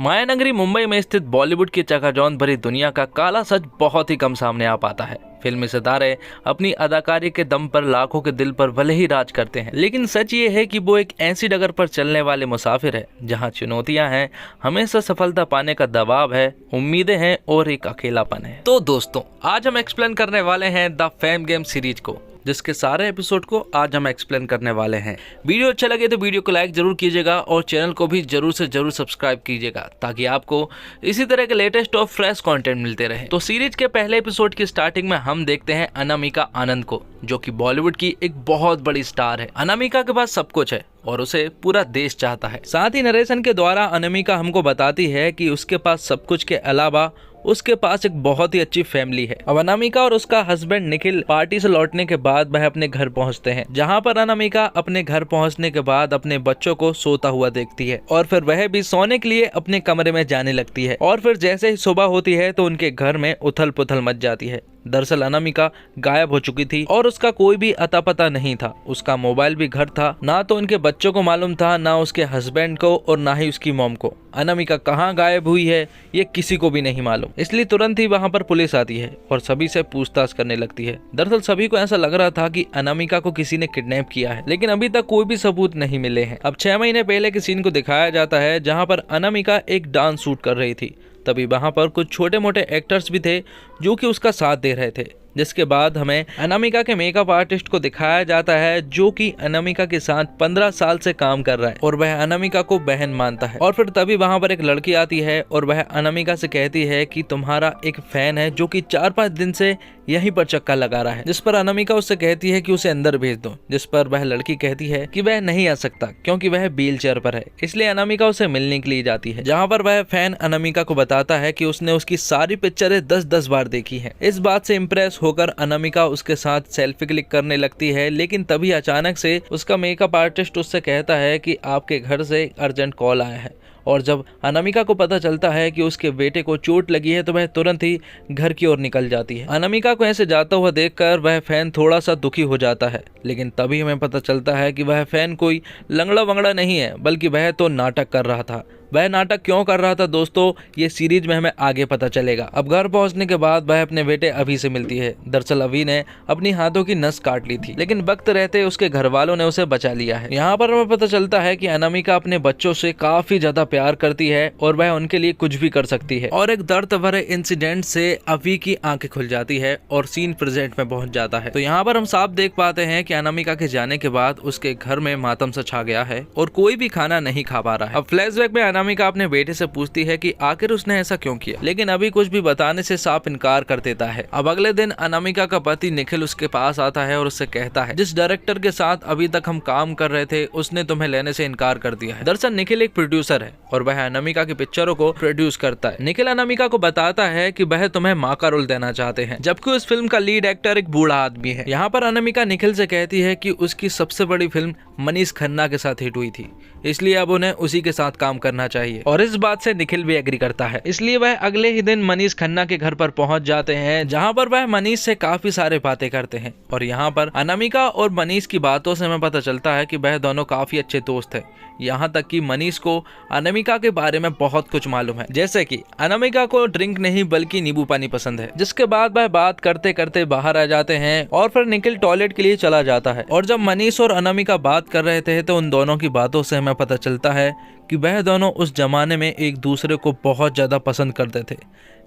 मायानगरी मुंबई में स्थित बॉलीवुड की चकाचौंध भरी दुनिया का काला सच बहुत ही कम सामने आ पाता है। फिल्मी सितारे अपनी अदाकारी के दम पर लाखों के दिल पर भले ही राज करते हैं, लेकिन सच ये है कि वो एक ऐसी डगर पर चलने वाले मुसाफिर है जहां चुनौतियां हैं, हमेशा सफलता पाने का दबाव है, उम्मीदें हैं और एक अकेलापन है। तो दोस्तों, आज हम एक्सप्लेन करने वाले हैं द फेम गेम सीरीज को, जिसके सारे एपिसोड को आज हम एक्सप्लेन करने वाले हैं। वीडियो अच्छा लगे तो वीडियो को लाइक जरूर कीजिएगा और चैनल को भी जरूर से जरूर सब्सक्राइब कीजिएगा, ताकि आपको इसी तरह के लेटेस्ट और फ्रेश कंटेंट मिलते रहे। तो सीरीज के पहले एपिसोड की स्टार्टिंग में हम देखते हैं अनामिका आनंद को, जो कि बॉलीवुड की एक बहुत बड़ी स्टार है। अनामिका के पास सब कुछ है और उसे पूरा देश चाहता है। साथ ही नरेशन के द्वारा अनामिका हमको बताती है कि उसके पास सब कुछ के अलावा उसके पास एक बहुत ही अच्छी फैमिली है। अब अनामिका और उसका हस्बैंड निखिल पार्टी से लौटने के बाद वह अपने घर पहुंचते हैं, जहां पर अनामिका अपने घर पहुंचने के बाद अपने बच्चों को सोता हुआ देखती है और फिर वह भी सोने के लिए अपने कमरे में जाने लगती है। और फिर जैसे ही सुबह होती है तो उनके घर में उथल पुथल मच जाती है। दरअसल अनामिका गायब हो चुकी थी और उसका कोई भी अता पता नहीं था। उसका मोबाइल भी घर था, ना तो उनके बच्चों को मालूम था, ना उसके हस्बैंड को और ना ही उसकी मॉम को। अनामिका कहाँ गायब हुई है ये किसी को भी नहीं मालूम, इसलिए तुरंत ही वहाँ पर पुलिस आती है और सभी से पूछताछ करने लगती है। दरअसल सभी को ऐसा लग रहा था कि अनामिका को किसी ने किडनैप किया है, लेकिन अभी तक कोई भी सबूत नहीं मिले हैं। अब 6 महीने पहले के सीन को दिखाया जाता है, जहाँ पर अनामिका एक डांस शूट कर रही थी। तभी वहां पर कुछ छोटे मोटे एक्टर्स भी थे जो कि उसका साथ दे रहे थे। जिसके बाद हमें अनामिका के मेकअप आर्टिस्ट को दिखाया जाता है, जो कि अनामिका के साथ 15 साल से काम कर रहा है और वह अनामिका को बहन मानता है। और फिर तभी वहां पर एक लड़की आती है और वह अनामिका से कहती है कि तुम्हारा एक फैन है जो कि 4-5 दिन से यहीं पर चक्का लगा रहा है। जिस पर अनामिका उससे कहती है कि उसे अंदर भेज दो, जिस पर वह लड़की कहती है कि वह नहीं आ सकता क्योंकि वह व्हील चेयर पर है। इसलिए अनामिका उसे मिलने के लिए जाती है, जहाँ पर वह फैन अनामिका को बताता है कि उसने उसकी सारी पिक्चरें 10-10 बार देखी है। इस बात से इम्प्रेस होकर अनामिका उसके साथ सेल्फी क्लिक करने लगती है, लेकिन तभी अचानक से उसका मेकअप आर्टिस्ट उससे कहता है कि आपके घर से अर्जेंट कॉल आया है। और जब अनामिका को पता चलता है कि उसके बेटे को चोट लगी है तो वह तुरंत ही घर की ओर निकल जाती है। अनामिका को ऐसे जाता हुआ देखकर वह फैन थोड़ा सा दुखी हो जाता है, लेकिन तभी हमें पता चलता है कि वह फैन कोई लंगड़ा वंगड़ा नहीं है, बल्कि वह तो नाटक कर रहा था। वह नाटक क्यों कर रहा था दोस्तों, ये सीरीज में हमें आगे पता चलेगा। अब घर पहुंचने के बाद वह अपने बेटे अभी से मिलती है। दरअसल अभी ने अपनी हाथों की नस काट ली थी, लेकिन वक्त रहते उसके घर वालों ने उसे बचा लिया है। यहाँ पर हमें पता चलता है कि अनामिका अपने बच्चों से काफी ज्यादा प्यार करती है और वह उनके लिए कुछ भी कर सकती है। और एक दर्द भरे इंसिडेंट से अभी की आंखें खुल जाती है और सीन प्रेजेंट में पहुंच जाता है। तो यहाँ पर हम साफ देख पाते हैं कि अनामिका के जाने के बाद उसके घर में मातम सा छा गया है और कोई भी खाना नहीं खा पा रहा है। अब फ्लैशबैक में अनामिका अपने बेटे से पूछती है कि आखिर उसने ऐसा क्यों किया, लेकिन अभी कुछ भी बताने से साफ इनकार कर देता है। अब अगले दिन अनामिका का पति निखिल उसके पास आता है और उससे कहता है, जिस डायरेक्टर के साथ अभी तक हम काम कर रहे थे उसने तुम्हें लेने से इनकार कर दिया है। दरअसल निखिल एक प्रोड्यूसर है और वह अनामिका की पिक्चरों को प्रोड्यूस करता है। निखिल अनामिका को बताता है कि वह तुम्हें माँ का रोल देना चाहते हैं, जबकि उस फिल्म का लीड एक्टर एक बूढ़ा आदमी है। यहाँ पर अनामिका निखिल से कहती है कि उसकी सबसे बड़ी फिल्म मनीष खन्ना के साथ हिट हुई थी, इसलिए अब उन्हें उसी के साथ काम करना चाहिए। और इस बात से निखिल भी एग्री करता है, इसलिए वह अगले ही दिन मनीष खन्ना के घर पर पहुंच जाते हैं, जहां पर वह मनीष से काफी सारे बातें करते हैं। और यहाँ पर अनामिका और मनीष की बातों से हमें पता चलता है कि वह दोनों काफी अच्छे दोस्त हैं। यहाँ तक कि मनीष को अनामिका के बारे में बहुत कुछ मालूम है, जैसे कि अनामिका को ड्रिंक नहीं बल्कि नींबू पानी पसंद है। जिसके बाद वह बात करते करते बाहर आ जाते हैं और फिर निखिल टॉयलेट के लिए चला जाता है। और जब मनीष और अनामिका बात कर रहे थे तो उन दोनों की बातों से हमें पता चलता है कि वह दोनों उस जमाने में एक दूसरे को बहुत ज्यादा पसंद करते थे,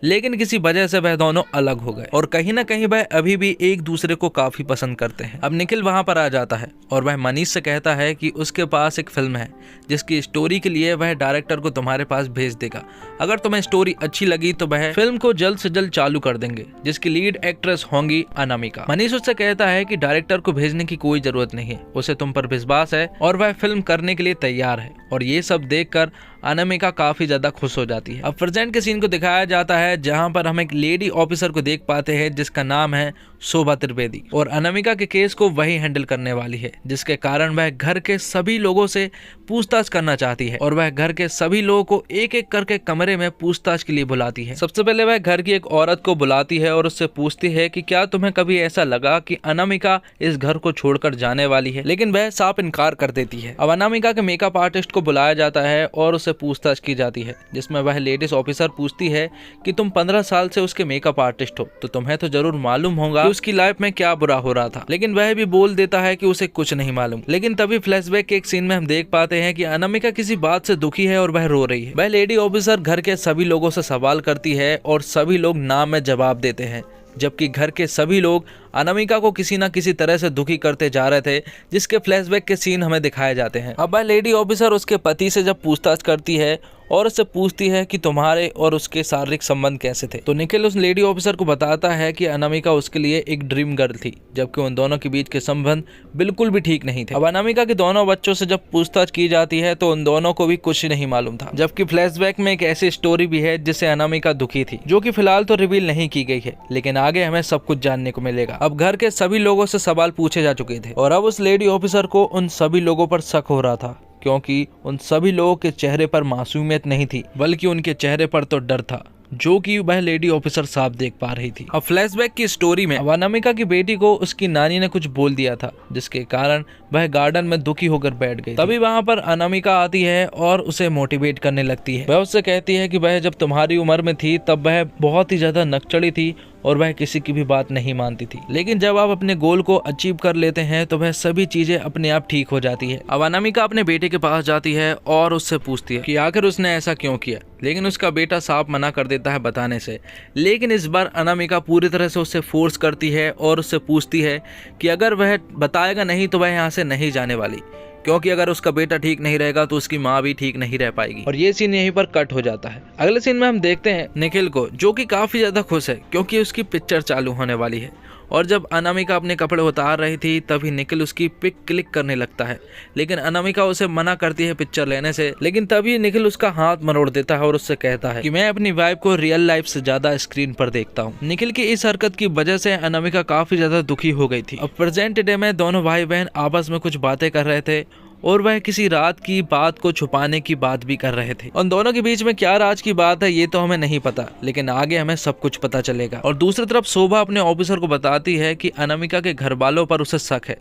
लेकिन किसी वजह से वह दोनों अलग हो गए और कहीं ना कहीं वह अभी भी एक दूसरे को काफी पसंद करते हैं। अब निखिल वहां पर आ जाता है और वह मनीष से कहता है कि उसके पास एक फिल्म है जिसकी स्टोरी के लिए वह डायरेक्टर को तुम्हारे पास भेज देगा। अगर तुम्हें स्टोरी अच्छी लगी तो वह फिल्म को जल्द से जल्द चालू कर देंगे, जिसकी लीड एक्ट्रेस होंगी अनामिका। मनीष उससे कहता है कि डायरेक्टर को भेजने की कोई जरूरत नहीं है, उसे तुम पर विश्वास है और वह फिल्म करने के लिए तैयार है। और ये सब देखकर अनामिका काफी ज्यादा खुश हो जाती है। अब प्रेजेंट के सीन को दिखाया जाता है, जहां पर हम एक लेडी ऑफिसर को देख पाते हैं जिसका नाम है शोभा त्रिवेदी, और अनामिका के केस को वही हैंडल करने वाली है, जिसके कारण वह घर के सभी लोगों से पूछताछ करना चाहती है और वह घर के सभी लोगों को एक एक करके कमरे में पूछताछ के लिए बुलाती है। सबसे पहले वह घर की एक औरत को बुलाती है और उससे पूछती है कि क्या तुम्हें कभी ऐसा लगा कि अनामिका इस घर को छोड़कर जाने वाली है, लेकिन वह साफ इनकार कर देती है। अब अनामिका के मेकअप आर्टिस्ट को बुलाया जाता है और उससे पूछताछ की जाती है, जिसमें वह लेडीज ऑफिसर पूछती है कि तुम 15 साल से उसके मेकअप आर्टिस्ट हो, तो तुम्हें तो जरूर मालूम होगा कि उसकी लाइफ में क्या बुरा हो रहा था। लेकिन वह भी बोल देता है कि उसे कुछ नहीं मालूम। लेकिन तभी फ्लैशबैक के एक सीन में हम देख पाते हैं कि अनामिका किसी बात से दुखी है और वह रो रही है। वह लेडी ऑफिसर घर के सभी लोगों से सवाल करती है और सभी लोग ना में जवाब देते हैं, जबकि घर के सभी लोग अनामिका को किसी न किसी तरह से दुखी करते जा रहे थे, जिसके फ्लैशबैक के सीन हमें दिखाए जाते हैं। अब वह लेडी ऑफिसर उसके पति से जब पूछताछ करती है और उससे पूछती है कि तुम्हारे और उसके शारीरिक संबंध कैसे थे, तो निखिल उस लेडी ऑफिसर को बताता है कि अनामिका उसके लिए एक ड्रीम गर्ल थी, जबकि उन दोनों के बीच के संबंध बिल्कुल भी ठीक नहीं थे। अब अनामिका के दोनों बच्चों से जब पूछताछ की जाती है तो उन दोनों को भी कुछ नहीं मालूम था, जबकि फ्लैशबैक में एक ऐसी स्टोरी भी है जिससे अनामिका दुखी थी, जो कि फिलहाल तो रिवील नहीं की गई है, लेकिन आगे हमें सब कुछ जानने को मिलेगा। अब घर के सभी लोगों से सवाल पूछे जा चुके थे और अब उस लेडी ऑफिसर को उन सभी लोगों पर शक हो रहा था, क्योंकि उन सभी लोगों के चेहरे पर मासूमियत नहीं थी, बल्कि उनके चेहरे पर तो डर था, जो कि वह लेडी ऑफिसर साफ देख पा रही थी। अब फ्लैशबैक की स्टोरी में अनामिका की बेटी को उसकी नानी ने कुछ बोल दिया था, जिसके कारण वह गार्डन में दुखी होकर बैठ गई। तभी वहां पर अनामिका आती है और उसे मोटिवेट करने लगती है। वह उससे कहती है कि वह जब तुम्हारी उम्र में थी तब वह बहुत ही ज्यादा नकचड़ी थी और वह किसी की भी बात नहीं मानती थी, लेकिन जब आप अपने गोल को अचीव कर लेते हैं तो वह सभी चीजें अपने आप ठीक हो जाती है। अब अनामिका अपने बेटे के पास जाती है और उससे पूछती है कि आखिर उसने ऐसा क्यों किया, लेकिन उसका बेटा साफ मना कर देता है बताने से। लेकिन इस बार अनामिका पूरी तरह से उससे फोर्स करती है और उससे पूछती है कि अगर वह बताएगा नहीं तो वह यहाँ से नहीं जाने वाली, क्योंकि अगर उसका बेटा ठीक नहीं रहेगा तो उसकी माँ भी ठीक नहीं रह पाएगी। और ये सीन यहीं पर कट हो जाता है। अगले सीन में हम देखते हैं निखिल को, जो कि काफी ज्यादा खुश है क्योंकि उसकी पिक्चर चालू होने वाली है। और जब अनामिका अपने कपड़े उतार रही थी तभी निखिल उसकी पिक क्लिक करने लगता है, लेकिन अनामिका उसे मना करती है पिक्चर लेने से। लेकिन तभी निखिल उसका हाथ मरोड़ देता है और उससे कहता है कि मैं अपनी वाइफ को रियल लाइफ से ज्यादा स्क्रीन पर देखता हूँ। निखिल की इस हरकत की वजह से अनामिका काफी ज्यादा दुखी हो गई थी। अब प्रेजेंट डे में दोनों भाई बहन आपस में कुछ बातें कर रहे थे और वह किसी रात की बात को छुपाने की बात भी कर रहे थे। उन दोनों के बीच में क्या राज की बात है ये तो हमें नहीं पता, लेकिन आगे हमें सब कुछ पता चलेगा। और दूसरी तरफ शोभा अपने ऑफिसर को बताती है कि अनामिका के घर वालों पर उसे शक है,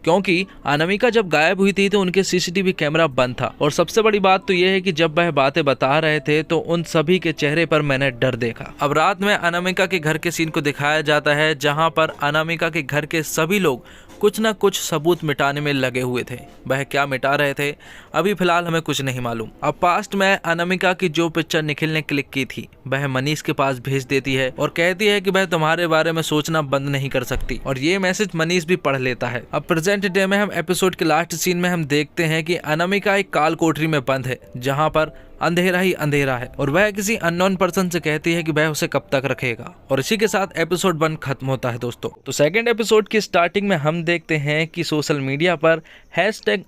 क्योंकि अनामिका जब गायब हुई थी तो उनके सीसीटीवी कैमरा बंद था। और सबसे बड़ी बात तो यह है कि जब वह बातें बता रहे थे तो उन सभी के चेहरे पर मैंने डर देखा। अब रात में अनामिका के घर के सीन को दिखाया जाता है, जहां पर अनामिका के घर के सभी लोग कुछ न कुछ सबूत मिटाने में लगे हुए थे। वह क्या मिटा रहे थे अभी फिलहाल हमें कुछ नहीं मालूम। अब पास्ट में अनामिका की जो पिक्चर निखिल ने क्लिक की थी वह मनीष के पास भेज देती है और कहती है कि वह तुम्हारे बारे में सोचना बंद नहीं कर सकती, और ये मैसेज मनीष भी पढ़ लेता है। अब प्रेजेंट डे में हम एपिसोड के लास्ट सीन में हम देखते हैं कि अनामिका एक काल कोठरी में बंद है, जहाँ पर अंधेरा ही अंधेरा है, और वह किसी अननोन पर्सन से कहती है कि वह उसे कब तक रखेगा। और इसी के साथ एपिसोड 1 खत्म होता है दोस्तों। तो सेकंड एपिसोड की स्टार्टिंग में हम देखते हैं कि सोशल मीडिया पर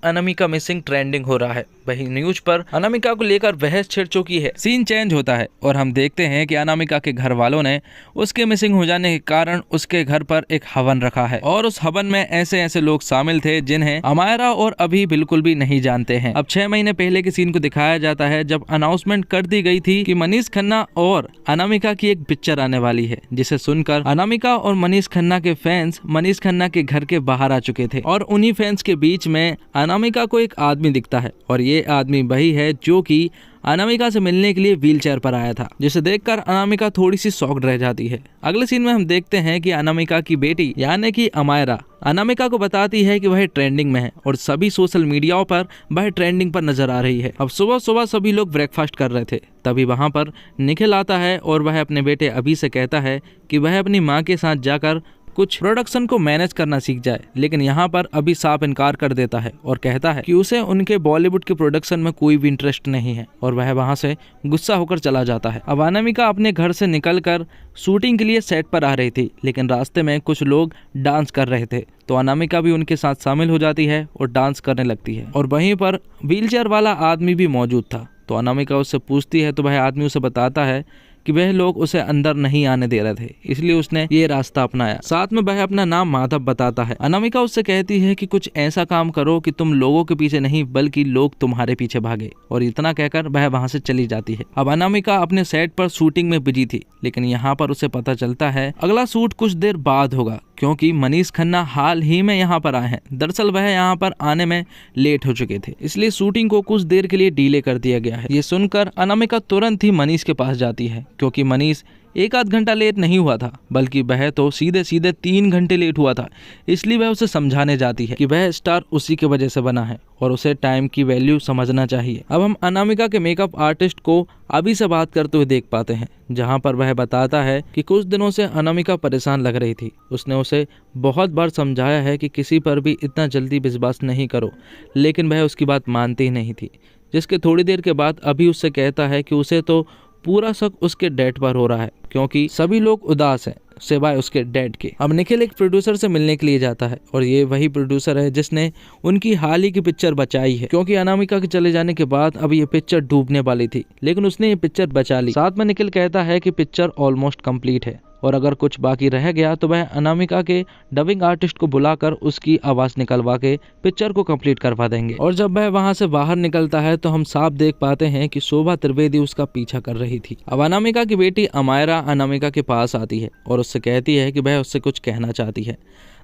#अनामिका मिसिंग ट्रेंडिंग हो रहा है। वही न्यूज पर अनामिका को लेकर बहस छिड़ चुकी है। सीन चेंज होता है और हम देखते हैं कि अनामिका के घर वालों ने उसके मिसिंग हो जाने के कारण उसके घर पर एक हवन रखा है, और उस हवन में ऐसे ऐसे लोग शामिल थे जिन्हें अमायरा और अभी बिल्कुल भी नहीं जानते हैं। अब 6 महीने पहले के सीन को दिखाया जाता है, जब अनाउंसमेंट कर दी गई थी कि मनीष खन्ना और अनामिका की एक पिक्चर आने वाली है, जिसे सुनकर अनामिका और मनीष खन्ना के फैंस मनीष खन्ना के घर के बाहर आ चुके थे। और उन्हीं फैंस के बीच में अनामिका को एक आदमी दिखता है, और ये आदमी वही है जो कि अनामिका से मिलने के लिए व्हीलचेयर पर आया था, जिसे देखकर अनामिका थोड़ी सी शॉक्ड रह जाती है। अगले सीन में हम देखते हैं कि अनामिका की बेटी यानी कि अमायरा अनामिका को बताती है कि वह ट्रेंडिंग में है और सभी सोशल मीडियाओं पर वह ट्रेंडिंग पर नजर आ रही है। अब सुबह सुबह सभी लोग ब्रेकफास्ट कर रहे थे, तभी वहां पर निखिल आता है और वह अपने बेटे अभी से कहता है कि वह अपनी माँ के साथ जाकर कुछ प्रोडक्शन को मैनेज करना सीख जाए। लेकिन यहाँ पर अभी साफ इनकार कर देता है और कहता है कि उसे उनके बॉलीवुड के प्रोडक्शन में कोई भी इंटरेस्ट नहीं है, और वह वहाँ से गुस्सा होकर चला जाता है। अब अनामिका अपने घर से निकलकर शूटिंग के लिए सेट पर आ रही थी, लेकिन रास्ते में कुछ लोग डांस कर रहे थे, तो अनामिका भी उनके साथ शामिल हो जाती है और डांस करने लगती है। और वहीं पर व्हीलचेयर वाला आदमी भी मौजूद था, तो अनामिका उससे पूछती है तो वह आदमी उसे बताता है कि वह लोग उसे अंदर नहीं आने दे रहे थे, इसलिए उसने ये रास्ता अपनाया। साथ में वह अपना नाम माधव बताता है। अनामिका उससे कहती है कि कुछ ऐसा काम करो कि तुम लोगों के पीछे नहीं बल्कि लोग तुम्हारे पीछे भागे, और इतना कहकर वह वहां से चली जाती है। अब अनामिका अपने सेट पर शूटिंग में बिजी थी, लेकिन यहाँ पर उसे पता चलता है अगला शूट कुछ देर बाद होगा, क्योंकि मनीष खन्ना हाल ही में यहाँ पर आए हैं। दरअसल वह यहाँ पर आने में लेट हो चुके थे, इसलिए शूटिंग को कुछ देर के लिए डिले कर दिया गया है। ये सुनकर अनामिका तुरंत ही मनीष के पास जाती है, क्योंकि मनीष एक आध घंटा लेट नहीं हुआ था, बल्कि वह तो सीधे 3 घंटे लेट हुआ था। इसलिए वह उसे समझाने जाती है कि वह स्टार उसी की वजह से बना है और उसे टाइम की वैल्यू समझना चाहिए। अब हम अनामिका के मेकअप आर्टिस्ट को अभी से बात करते हुए देख पाते हैं, जहां पर वह बताता है कि कुछ दिनों से अनामिका परेशान लग रही थी। उसने उसे बहुत बार समझाया है कि किसी पर भी इतना जल्दी विश्वास नहीं करो, लेकिन वह उसकी बात मानती ही नहीं थी। जिसके थोड़ी देर के बाद अभी उससे कहता है कि उसे तो पूरा शक उसके डैड पर हो रहा है, क्योंकि सभी लोग उदास हैं सिवाय उसके डैड के। अब निखिल एक प्रोड्यूसर से मिलने के लिए जाता है, और ये वही प्रोड्यूसर है जिसने उनकी हाल ही की पिक्चर बचाई है, क्योंकि अनामिका के चले जाने के बाद अब ये पिक्चर डूबने वाली थी, लेकिन उसने ये पिक्चर बचा ली। साथ में निखिल कहता है कि पिक्चर ऑलमोस्ट कंप्लीट है, और अगर कुछ बाकी रह गया तो वह अनामिका के डबिंग आर्टिस्ट को बुलाकर उसकी आवाज निकलवा के पिक्चर को कंप्लीट करवा देंगे। और जब वह वहां से बाहर निकलता है तो हम साफ देख पाते हैं कि शोभा त्रिवेदी उसका पीछा कर रही थी। अब अनामिका की बेटी अमायरा अनामिका के पास आती है और उससे कहती है कि वह उससे कुछ कहना चाहती है।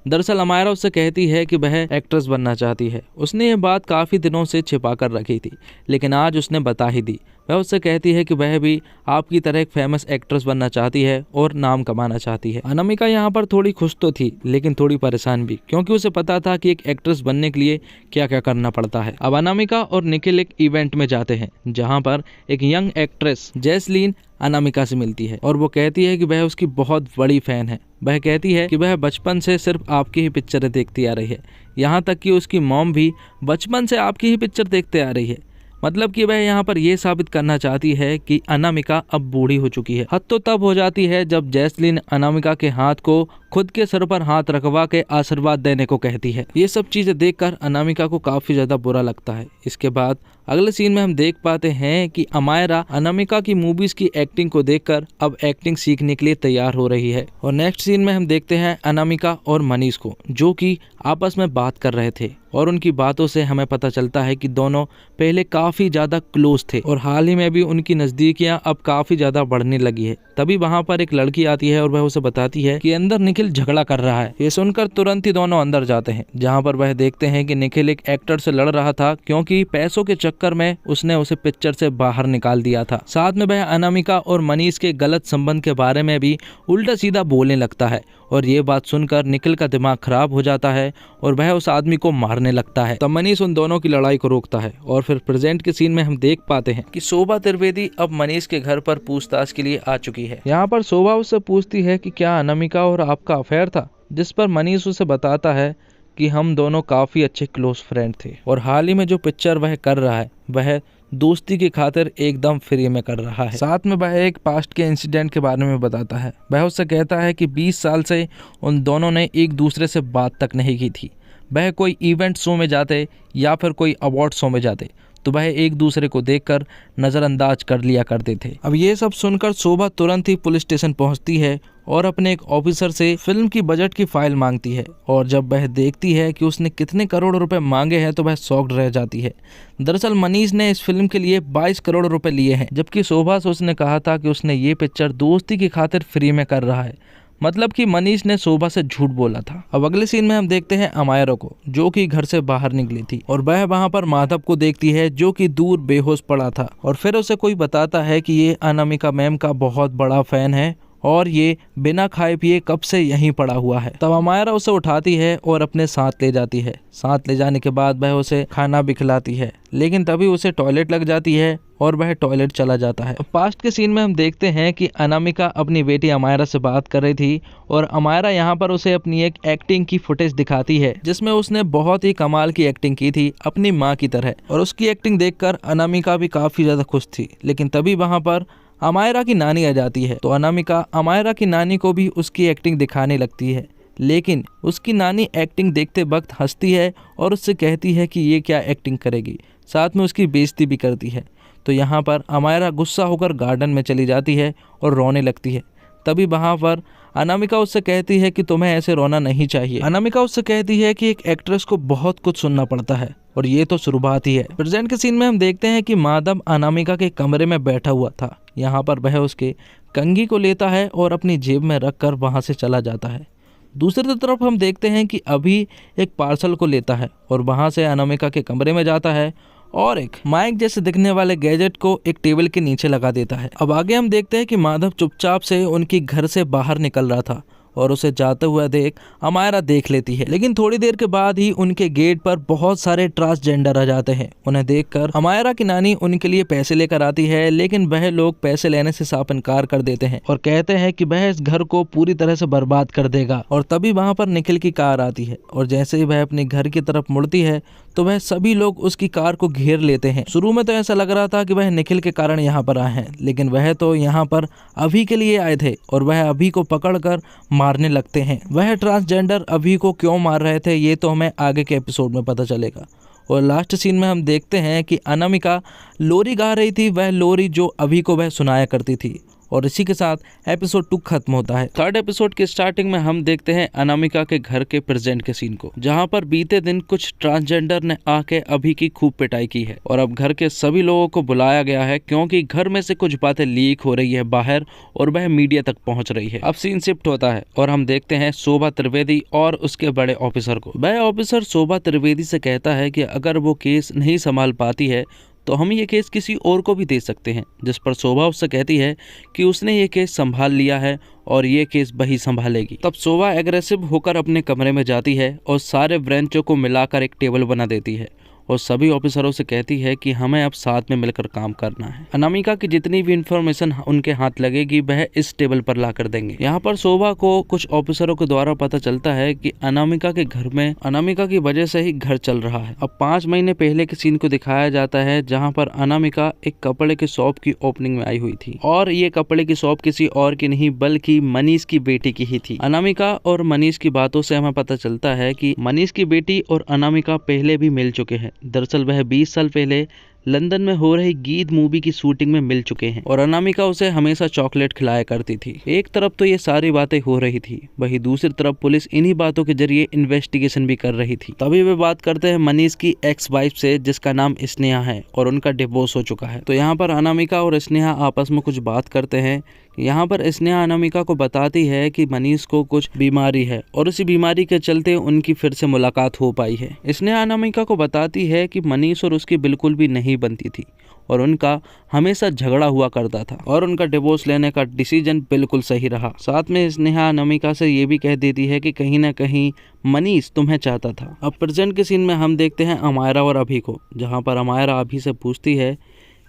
दरअसल अमायरा उससे कहती है कि वह एक्ट्रेस बनना चाहती है। उसने ये बात काफ़ी दिनों से छिपा कर रखी थी, लेकिन आज उसने बता ही दी। वह उससे कहती है कि वह भी आपकी तरह एक फेमस एक्ट्रेस बनना चाहती है और नाम कमाना चाहती है। अनामिका यहाँ पर थोड़ी खुश तो थी, लेकिन थोड़ी परेशान भी, क्योंकि उसे पता था कि एक एक्ट्रेस बनने के लिए क्या क्या करना पड़ता है। अब अनामिका और निखिल एक इवेंट में जाते हैं, जहाँ पर एक यंग एक्ट्रेस जैस्लीन अनामिका से मिलती है और वो कहती है कि वह उसकी बहुत बड़ी फैन है। वह कहती है कि वह बचपन से सिर्फ आपकी ही पिक्चरें देखती आ रही है, यहाँ तक कि उसकी मॉम भी बचपन से आपकी ही पिक्चर देखते आ रही है। मतलब कि वह यहाँ पर यह साबित करना चाहती है कि अनामिका अब बूढ़ी हो चुकी है। हद तो तब हो जाती है जब जैस्लीन अनामिका के हाथ को खुद के सर पर हाथ रखवा के आशीर्वाद देने को कहती है। ये सब चीजें देखकर अनामिका को काफी ज्यादा बुरा लगता है। इसके बाद अगले सीन में हम देख पाते हैं कि अमायरा अनामिका की मूवीज की एक्टिंग को देखकर अब एक्टिंग सीखने के लिए तैयार हो रही है। और नेक्स्ट सीन में हम देखते हैं अनामिका और मनीष को, जो कि आपस में बात कर रहे थे, और उनकी बातों से हमें पता चलता है कि दोनों पहले काफी ज्यादा क्लोज थे और हाल ही में भी उनकी नजदीकियां अब काफी ज्यादा बढ़ने लगी है। तभी वहां पर एक लड़की आती है और वह उसे बताती है कि अंदर निखिल झगड़ा कर रहा है। ये सुनकर तुरंत ही दोनों अंदर जाते हैं, जहां पर वह देखते हैं कि निखिल एक एक्टर से लड़ रहा था, क्योंकि पैसों के चक्कर में उसने उसे पिक्चर से बाहर निकाल दिया था। साथ में वह अनामिका और मनीष के गलत संबंध के बारे में भी उल्टा सीधा बोलने लगता है, और ये बात सुनकर निखिल का दिमाग खराब हो जाता है और वह उस आदमी को मारने लगता है। तब मनीष उन दोनों की लड़ाई को रोकता है, और फिर प्रेजेंट के सीन में हम देख पाते हैं कि शोभा त्रिवेदी अब मनीष के घर पर पूछताछ के लिए आ चुकी है। यहाँ पर शोभा उससे पूछती है कि क्या अनामिका और आपका अफेयर था, जिस पर मनीष उसे बताता है कि हम दोनों काफी अच्छे क्लोज फ्रेंड थे, और हाल ही में जो पिक्चर वह कर रहा है वह दोस्ती की खातिर एकदम फ्री में कर रहा है। साथ में वह एक पास्ट के इंसिडेंट के बारे में बताता है। वह उससे कहता है कि 20 साल से उन दोनों ने एक दूसरे से बात तक नहीं की थी। वह कोई इवेंट शो में जाते या फिर कोई अवार्ड शो में जाते तो वह एक दूसरे को देखकर नज़रअंदाज कर लिया करते थे। अब ये सब सुनकर शोभा तुरंत ही पुलिस स्टेशन पहुंचती है और अपने एक ऑफिसर से फिल्म की बजट की फाइल मांगती है, और जब वह देखती है कि उसने कितने करोड़ रुपए मांगे हैं तो वह शॉक्ड रह जाती है। दरअसल मनीष ने इस फिल्म के लिए 22 करोड़ रुपए लिए हैं, जबकि शोभा से उसने कहा था कि उसने ये पिक्चर दोस्ती की खातिर फ्री में कर रहा है। मतलब कि मनीष ने शोभा से झूठ बोला था। अब अगले सीन में हम देखते हैं अमायरा को, जो कि घर से बाहर निकली थी, और वह वहां पर माधव को देखती है, जो कि दूर बेहोश पड़ा था, और फिर उसे कोई बताता है कि ये अनामिका मैम का बहुत बड़ा फैन है और ये बिना खाए पिए कब से यहीं पड़ा हुआ है। तब अमायरा उसे उठाती है और अपने साथ ले जाती है। साथ ले जाने के बाद वह उसे खाना भी खिलाती है, लेकिन तभी उसे टॉयलेट लग जाती है और वह टॉयलेट चला जाता है। पास्ट के सीन में हम देखते हैं कि अनामिका अपनी बेटी अमायरा से बात कर रही थी, और अमायरा यहाँ पर उसे अपनी एक एक्टिंग की फुटेज दिखाती है, जिसमें उसने बहुत ही कमाल की एक्टिंग की थी अपनी माँ की तरह, और उसकी एक्टिंग देखकर अनामिका भी काफी ज्यादा खुश थी। लेकिन तभी वहाँ पर अमायरा की नानी आ जाती है, तो अनामिका अमायरा की नानी को भी उसकी एक्टिंग दिखाने लगती है, लेकिन उसकी नानी एक्टिंग देखते वक्त हंसती है और उससे कहती है कि ये क्या एक्टिंग करेगी, साथ में उसकी बेइज्जती भी करती है। तो यहाँ पर अमायरा गुस्सा होकर गार्डन में चली जाती है और रोने लगती है। तभी वहाँ पर अनामिका उससे कहती है कि तुम्हें ऐसे रोना नहीं चाहिए। अनामिका उससे कहती है कि एक एक्ट्रेस को बहुत कुछ सुनना पड़ता है, और ये तो शुरुआत ही है। प्रेजेंट के सीन में हम देखते हैं कि माधव अनामिका के कमरे में बैठा हुआ था। यहाँ पर वह उसके कंघी को लेता है और अपनी जेब में रखकर वहाँ से चला जाता है। दूसरी तरफ हम देखते हैं कि अभी एक पार्सल को लेता है और वहां से अनामिका के कमरे में जाता है और एक माइक जैसे दिखने वाले गैजेट को एक टेबल के नीचे लगा देता है। अब आगे हम देखते हैं कि माधव चुपचाप से उनकी घर से बाहर निकल रहा था और उसे जाते हुए देख अमायरा देख लेती है, लेकिन थोड़ी देर के बाद ही उनके गेट पर बहुत सारे ट्रांसजेंडर आ जाते हैं। उन्हें देखकर अमायरा की नानी उनके लिए पैसे लेकर आती है, लेकिन वह लोग पैसे लेने से साफ इनकार कर देते हैं और कहते हैं कि वह इस घर को पूरी तरह से बर्बाद कर देगा। और तभी वहां पर निखिल की कार आती है और जैसे ही वह अपने घर की तरफ मुड़ती है तो वह सभी लोग उसकी कार को घेर लेते हैं। शुरू में तो ऐसा लग रहा था कि वह निखिल के कारण यहाँ पर आए हैं, लेकिन वह तो यहाँ पर अभी के लिए आए थे और वह अभी को पकड़कर मारने लगते हैं। वह ट्रांसजेंडर अभी को क्यों मार रहे थे ये तो हमें आगे के एपिसोड में पता चलेगा। और लास्ट सीन में हम देखते हैं कि अनामिका लोरी गा रही थी, वह लोरी जो अभी को वह सुनाया करती थी। और इसी के साथ एपिसोड 2 खत्म होता है। थर्ड एपिसोड के स्टार्टिंग में हम देखते हैं अनामिका के घर के प्रेजेंट के सीन को, जहां पर बीते दिन कुछ ट्रांसजेंडर ने आके अभी की खूब पिटाई की है और अब घर के सभी लोगों को बुलाया गया है क्योंकि घर में से कुछ बातें लीक हो रही है बाहर और वह मीडिया तक पहुंच रही है। अब सीन शिफ्ट होता है और हम देखते हैं शोभा त्रिवेदी और उसके बड़े ऑफिसर को। वह ऑफिसर शोभा त्रिवेदी से कहता है कि अगर वो केस नहीं संभाल पाती है तो हम ये केस किसी और को भी दे सकते हैं, जिस पर शोभा उससे कहती है कि उसने ये केस संभाल लिया है और ये केस वही संभालेगी। तब शोभा एग्रेसिव होकर अपने कमरे में जाती है और सारे ब्रांचों को मिलाकर एक टेबल बना देती है और सभी ऑफिसरों से कहती है कि हमें अब साथ में मिलकर काम करना है। अनामिका की जितनी भी इंफॉर्मेशन उनके हाथ लगेगी वह इस टेबल पर ला कर देंगे। यहाँ पर शोभा को कुछ ऑफिसरों के द्वारा पता चलता है कि अनामिका के घर में अनामिका की वजह से ही घर चल रहा है। अब 5 महीने पहले के सीन को दिखाया जाता है जहाँ पर अनामिका एक कपड़े के शॉप की ओपनिंग में आई हुई थी और ये कपड़े की शॉप किसी और की नहीं बल्कि मनीष की बेटी की ही थी। अनामिका और मनीष की बातों से हमें पता चलता है कि मनीष की बेटी और अनामिका पहले भी मिल चुके हैं। दरअसल वह 20 साल पहले लंदन में हो रही गीत मूवी की शूटिंग में मिल चुके हैं और अनामिका उसे हमेशा चॉकलेट खिलाया करती थी। एक तरफ तो ये सारी बातें हो रही थी, वहीं दूसरी तरफ पुलिस इन्हीं बातों के जरिए इन्वेस्टिगेशन भी कर रही थी। तभी वे बात करते हैं मनीष की एक्स वाइफ से जिसका नाम स्नेहा है और उनका डिवोर्स हो चुका है। तो यहाँ पर अनामिका और स्नेहा आपस में कुछ बात करते हैं। यहाँ पर स्नेहा अनामिका को बताती है कि मनीष को कुछ बीमारी है और उसी बीमारी के चलते उनकी फिर से मुलाकात हो पाई है। स्नेहा अनामिका को बताती है कि मनीष और उसकी बिल्कुल भी नहीं बनती थी और उनका हमेशा झगड़ा हुआ करता था और उनका डिवोर्स लेने का डिसीजन बिल्कुल सही रहा। साथ में स्नेहा अनामिका से ये भी कह देती है कि कहीं ना कहीं मनीष तुम्हें चाहता था। अब प्रेजेंट के सीन में हम देखते हैं अमायरा और अभी को, जहाँ पर अमायरा अभी से पूछती है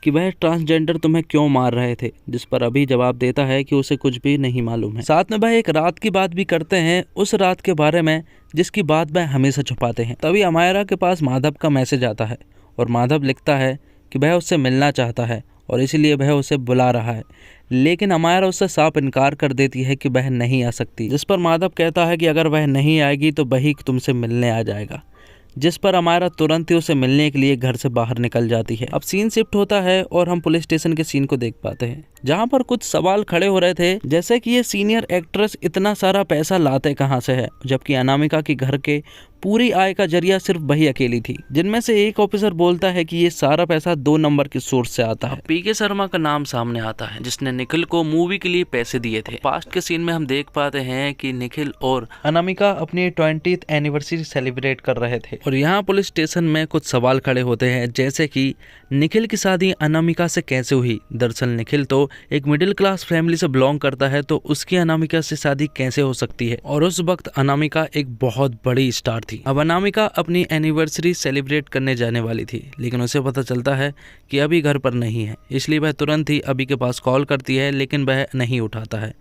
कि वह ट्रांसजेंडर तुम्हें क्यों मार रहे थे, जिस पर अभी जवाब देता है कि उसे कुछ भी नहीं मालूम है। साथ में वह एक रात की बात भी करते हैं, उस रात के बारे में जिसकी बात वह हमेशा छुपाते हैं। तभी अमायरा के पास माधव का मैसेज आता है और माधव लिखता है कि वह उससे मिलना चाहता है और इसीलिए वह उसे बुला रहा है, लेकिन अमायरा उससे साफ इनकार कर देती है कि वह नहीं आ सकती। जिस पर माधव कहता है कि अगर वह नहीं आएगी तो वही तुमसे मिलने आ जाएगा, जिस पर अमायरा तुरंत ही उसे मिलने के लिए घर से बाहर निकल जाती है। अब सीन शिफ्ट होता है और हम पुलिस स्टेशन के सीन को देख पाते हैं, जहां पर कुछ सवाल खड़े हो रहे थे, जैसे कि ये सीनियर एक्ट्रेस इतना सारा पैसा लाते कहां से है, जबकि अनामिका के घर के पूरी आय का जरिया सिर्फ वही अकेली थी। जिनमें से एक ऑफिसर बोलता है कि ये सारा पैसा 2 नंबर के सोर्स से आता है। पीके शर्मा का नाम सामने आता है जिसने निखिल को मूवी के लिए पैसे दिए थे। पास्ट के सीन में हम देख पाते हैं कि निखिल और अनामिका अपनी 20th एनिवर्सरी सेलिब्रेट कर रहे थे और यहाँ पुलिस स्टेशन में कुछ सवाल खड़े होते हैं, जैसे कि निखिल की शादी अनामिका से कैसे हुई। दरअसल निखिल तो एक मिडिल क्लास फैमिली से बिलोंग करता है, तो उसकी अनामिका से शादी कैसे हो सकती है। और उस वक्त अनामिका एक बहुत बड़ी स्टार थी। अब अनामिका अपनी एनिवर्सरी सेलिब्रेट करने जाने वाली थी, लेकिन उसे पता चलता है कि अभी घर पर नहीं है, इसलिए वह तुरंत ही अभी के पास कॉल करती है, लेकिन वह नहीं उठाता है।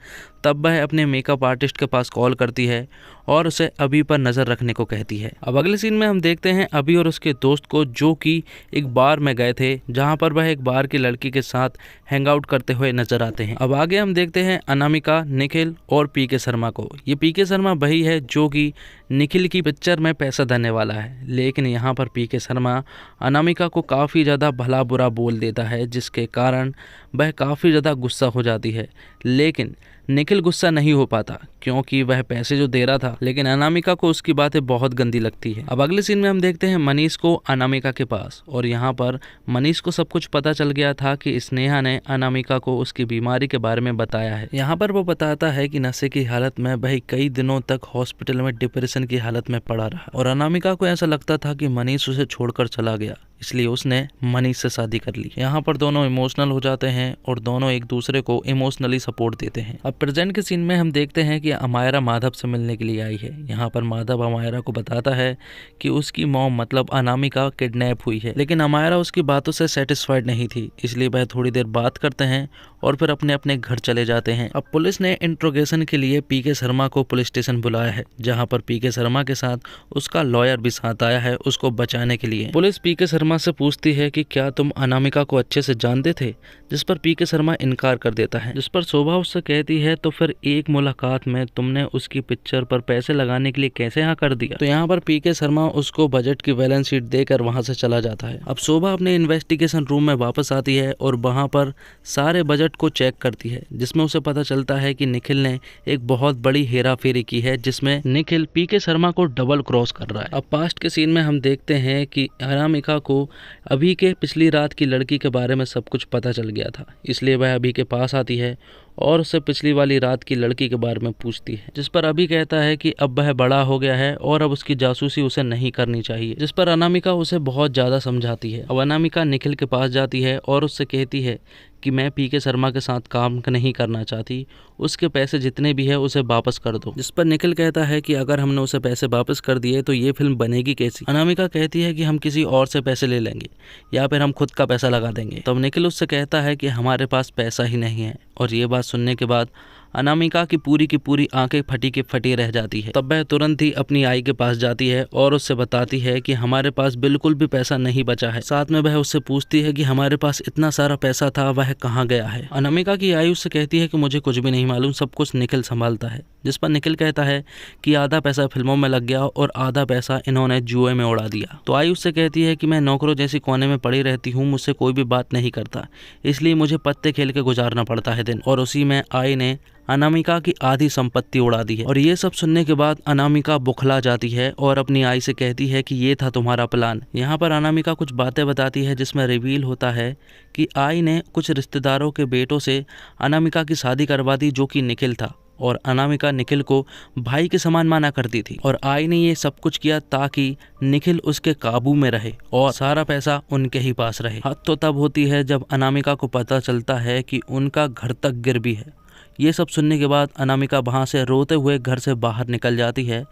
तब वह अपने मेकअप आर्टिस्ट के पास कॉल करती है और उसे अभी पर नज़र रखने को कहती है। अब अगले सीन में हम देखते हैं अभी और उसके दोस्त को, जो कि एक बार में गए थे, जहां पर वह एक बार की लड़की के साथ हैंग आउट करते हुए नजर आते हैं। अब आगे हम देखते हैं अनामिका, निखिल और पीके शर्मा को। ये पीके शर्मा वही है जो कि निखिल की पिक्चर में पैसा देने वाला है, लेकिन यहाँ पर पीके शर्मा अनामिका को काफ़ी ज़्यादा भला बुरा बोल देता है, जिसके कारण वह काफ़ी ज़्यादा गुस्सा हो जाती है, लेकिन निखिल गुस्सा नहीं हो पाता क्योंकि वह पैसे जो दे रहा था, लेकिन अनामिका को उसकी बातें बहुत गंदी लगती है। अब अगले सीन में हम देखते हैं मनीष को अनामिका के पास, और यहाँ पर मनीष को सब कुछ पता चल गया था कि स्नेहा ने अनामिका को उसकी बीमारी के बारे में बताया है। यहाँ पर वो बताता है कि नशे की हालत में वह कई दिनों तक हॉस्पिटल में डिप्रेशन की हालत में पड़ा रहा, और अनामिका को ऐसा लगता था कि मनीष उसे छोड़कर चला गया, इसलिए उसने मनीष से शादी कर ली। यहाँ पर दोनों इमोशनल हो जाते हैं और दोनों एक दूसरे को इमोशनली सपोर्ट देते हैं। अब प्रेजेंट के सीन में हम देखते हैं कि अमायरा माधव से मिलने के लिए आई है। यहाँ पर माधव अमायरा को बताता है कि उसकी मॉम मतलब अनामिका किडनैप हुई है, लेकिन अमायरा उसकी बातों से सेटिस्फाइड नहीं थी, इसलिए वह थोड़ी देर बात करते हैं और फिर अपने अपने घर चले जाते हैं। अब पुलिस ने इंट्रोगेशन के लिए पीके शर्मा को पुलिस स्टेशन बुलाया है, जहाँ पर पीके शर्मा के साथ उसका लॉयर भी साथ आया है उसको बचाने के लिए। पुलिस पीके शर्मा से पूछती है कि क्या तुम अनामिका को अच्छे से जानते थे, जिस पर पीके शर्मा इनकार कर देता है, जिस पर शोभा उससे कहती है तो फिर एक मुलाकात में तुमने उसकी पिक्चर पर पैसे लगाने के लिए कैसे हाँ कर दिया। तो यहाँ पर पीके शर्मा उसको बजट की बैलेंस शीट देकर वहां से चला जाता है। अब शोभा अपने इन्वेस्टिगेशन रूम में वापस आती है और वहां पर सारे बजट को चेक करती है, जिसमें उसे पता चलता है कि निखिल ने एक बहुत बड़ी हेरा फेरी की है, जिसमें निखिल पीके शर्मा को डबल क्रॉस कर रहा है। अब पास्ट के सीन में हम देखते हैं कि अनामिका को अभी के पिछली रात की लड़की के बारे में सब कुछ पता चल गया था, इसलिए वह अभी के पास आती है और उससे पिछली वाली रात की लड़की के बारे में पूछती है, जिस पर अभी कहता है कि अब वह बड़ा हो गया है और अब उसकी जासूसी उसे नहीं करनी चाहिए, जिस पर अनामिका उसे बहुत ज़्यादा समझाती है। अब अनामिका निखिल के पास जाती है और उससे कहती है कि मैं पीके शर्मा के साथ काम नहीं करना चाहती, उसके पैसे जितने भी है उसे वापस कर दो, जिस पर निखिल कहता है कि अगर हमने उसे पैसे वापस कर दिए तो ये फिल्म बनेगी कैसी। अनामिका कहती है कि हम किसी और से पैसे ले लेंगे या फिर हम खुद का पैसा लगा देंगे। तब निखिल उससे कहता है कि हमारे पास पैसा ही नहीं है, और ये बात सुनने के बाद अनामिका की पूरी आंखें फटी की फटी रह जाती है। तब वह तुरंत ही अपनी आई के पास जाती है और उससे बताती है कि हमारे पास बिल्कुल भी पैसा नहीं बचा है। साथ में वह उससे पूछती है कि हमारे पास इतना सारा पैसा था वह कहाँ गया है। अनामिका की आई उससे कहती है कि मुझे कुछ भी नहीं मालूम, सब कुछ निखिल संभालता है, जिस पर निखिल कहता है कि आधा पैसा फिल्मों में लग गया और आधा पैसा इन्होंने जुए में उड़ा दिया। तो आई उससे कहती है कि मैं नौकरों जैसी कोने में पड़ी रहती हूँ, मुझसे कोई भी बात नहीं करता, इसलिए मुझे पत्ते खेल के गुजारना पड़ता है दिन, और उसी में आई ने अनामिका की आधी संपत्ति उड़ा दी है। और ये सब सुनने के बाद अनामिका बुखला जाती है और अपनी आई से कहती है कि ये था तुम्हारा प्लान। यहाँ पर अनामिका कुछ बातें बताती है, जिसमें रिवील होता है कि आई ने कुछ रिश्तेदारों के बेटों से अनामिका की शादी करवा दी, जो कि निखिल था, और अनामिका निखिल को भाई के समान माना करती थी, और आई ने ये सब कुछ किया ताकि निखिल उसके काबू में रहे और सारा पैसा उनके ही पास रहे। हद तो तब होती है जब अनामिका को पता चलता है कि उनका घर तक गिर भी है। ये सब सुनने के बाद अनामिका वहाँ से रोते हुए घर से बाहर निकल जाती है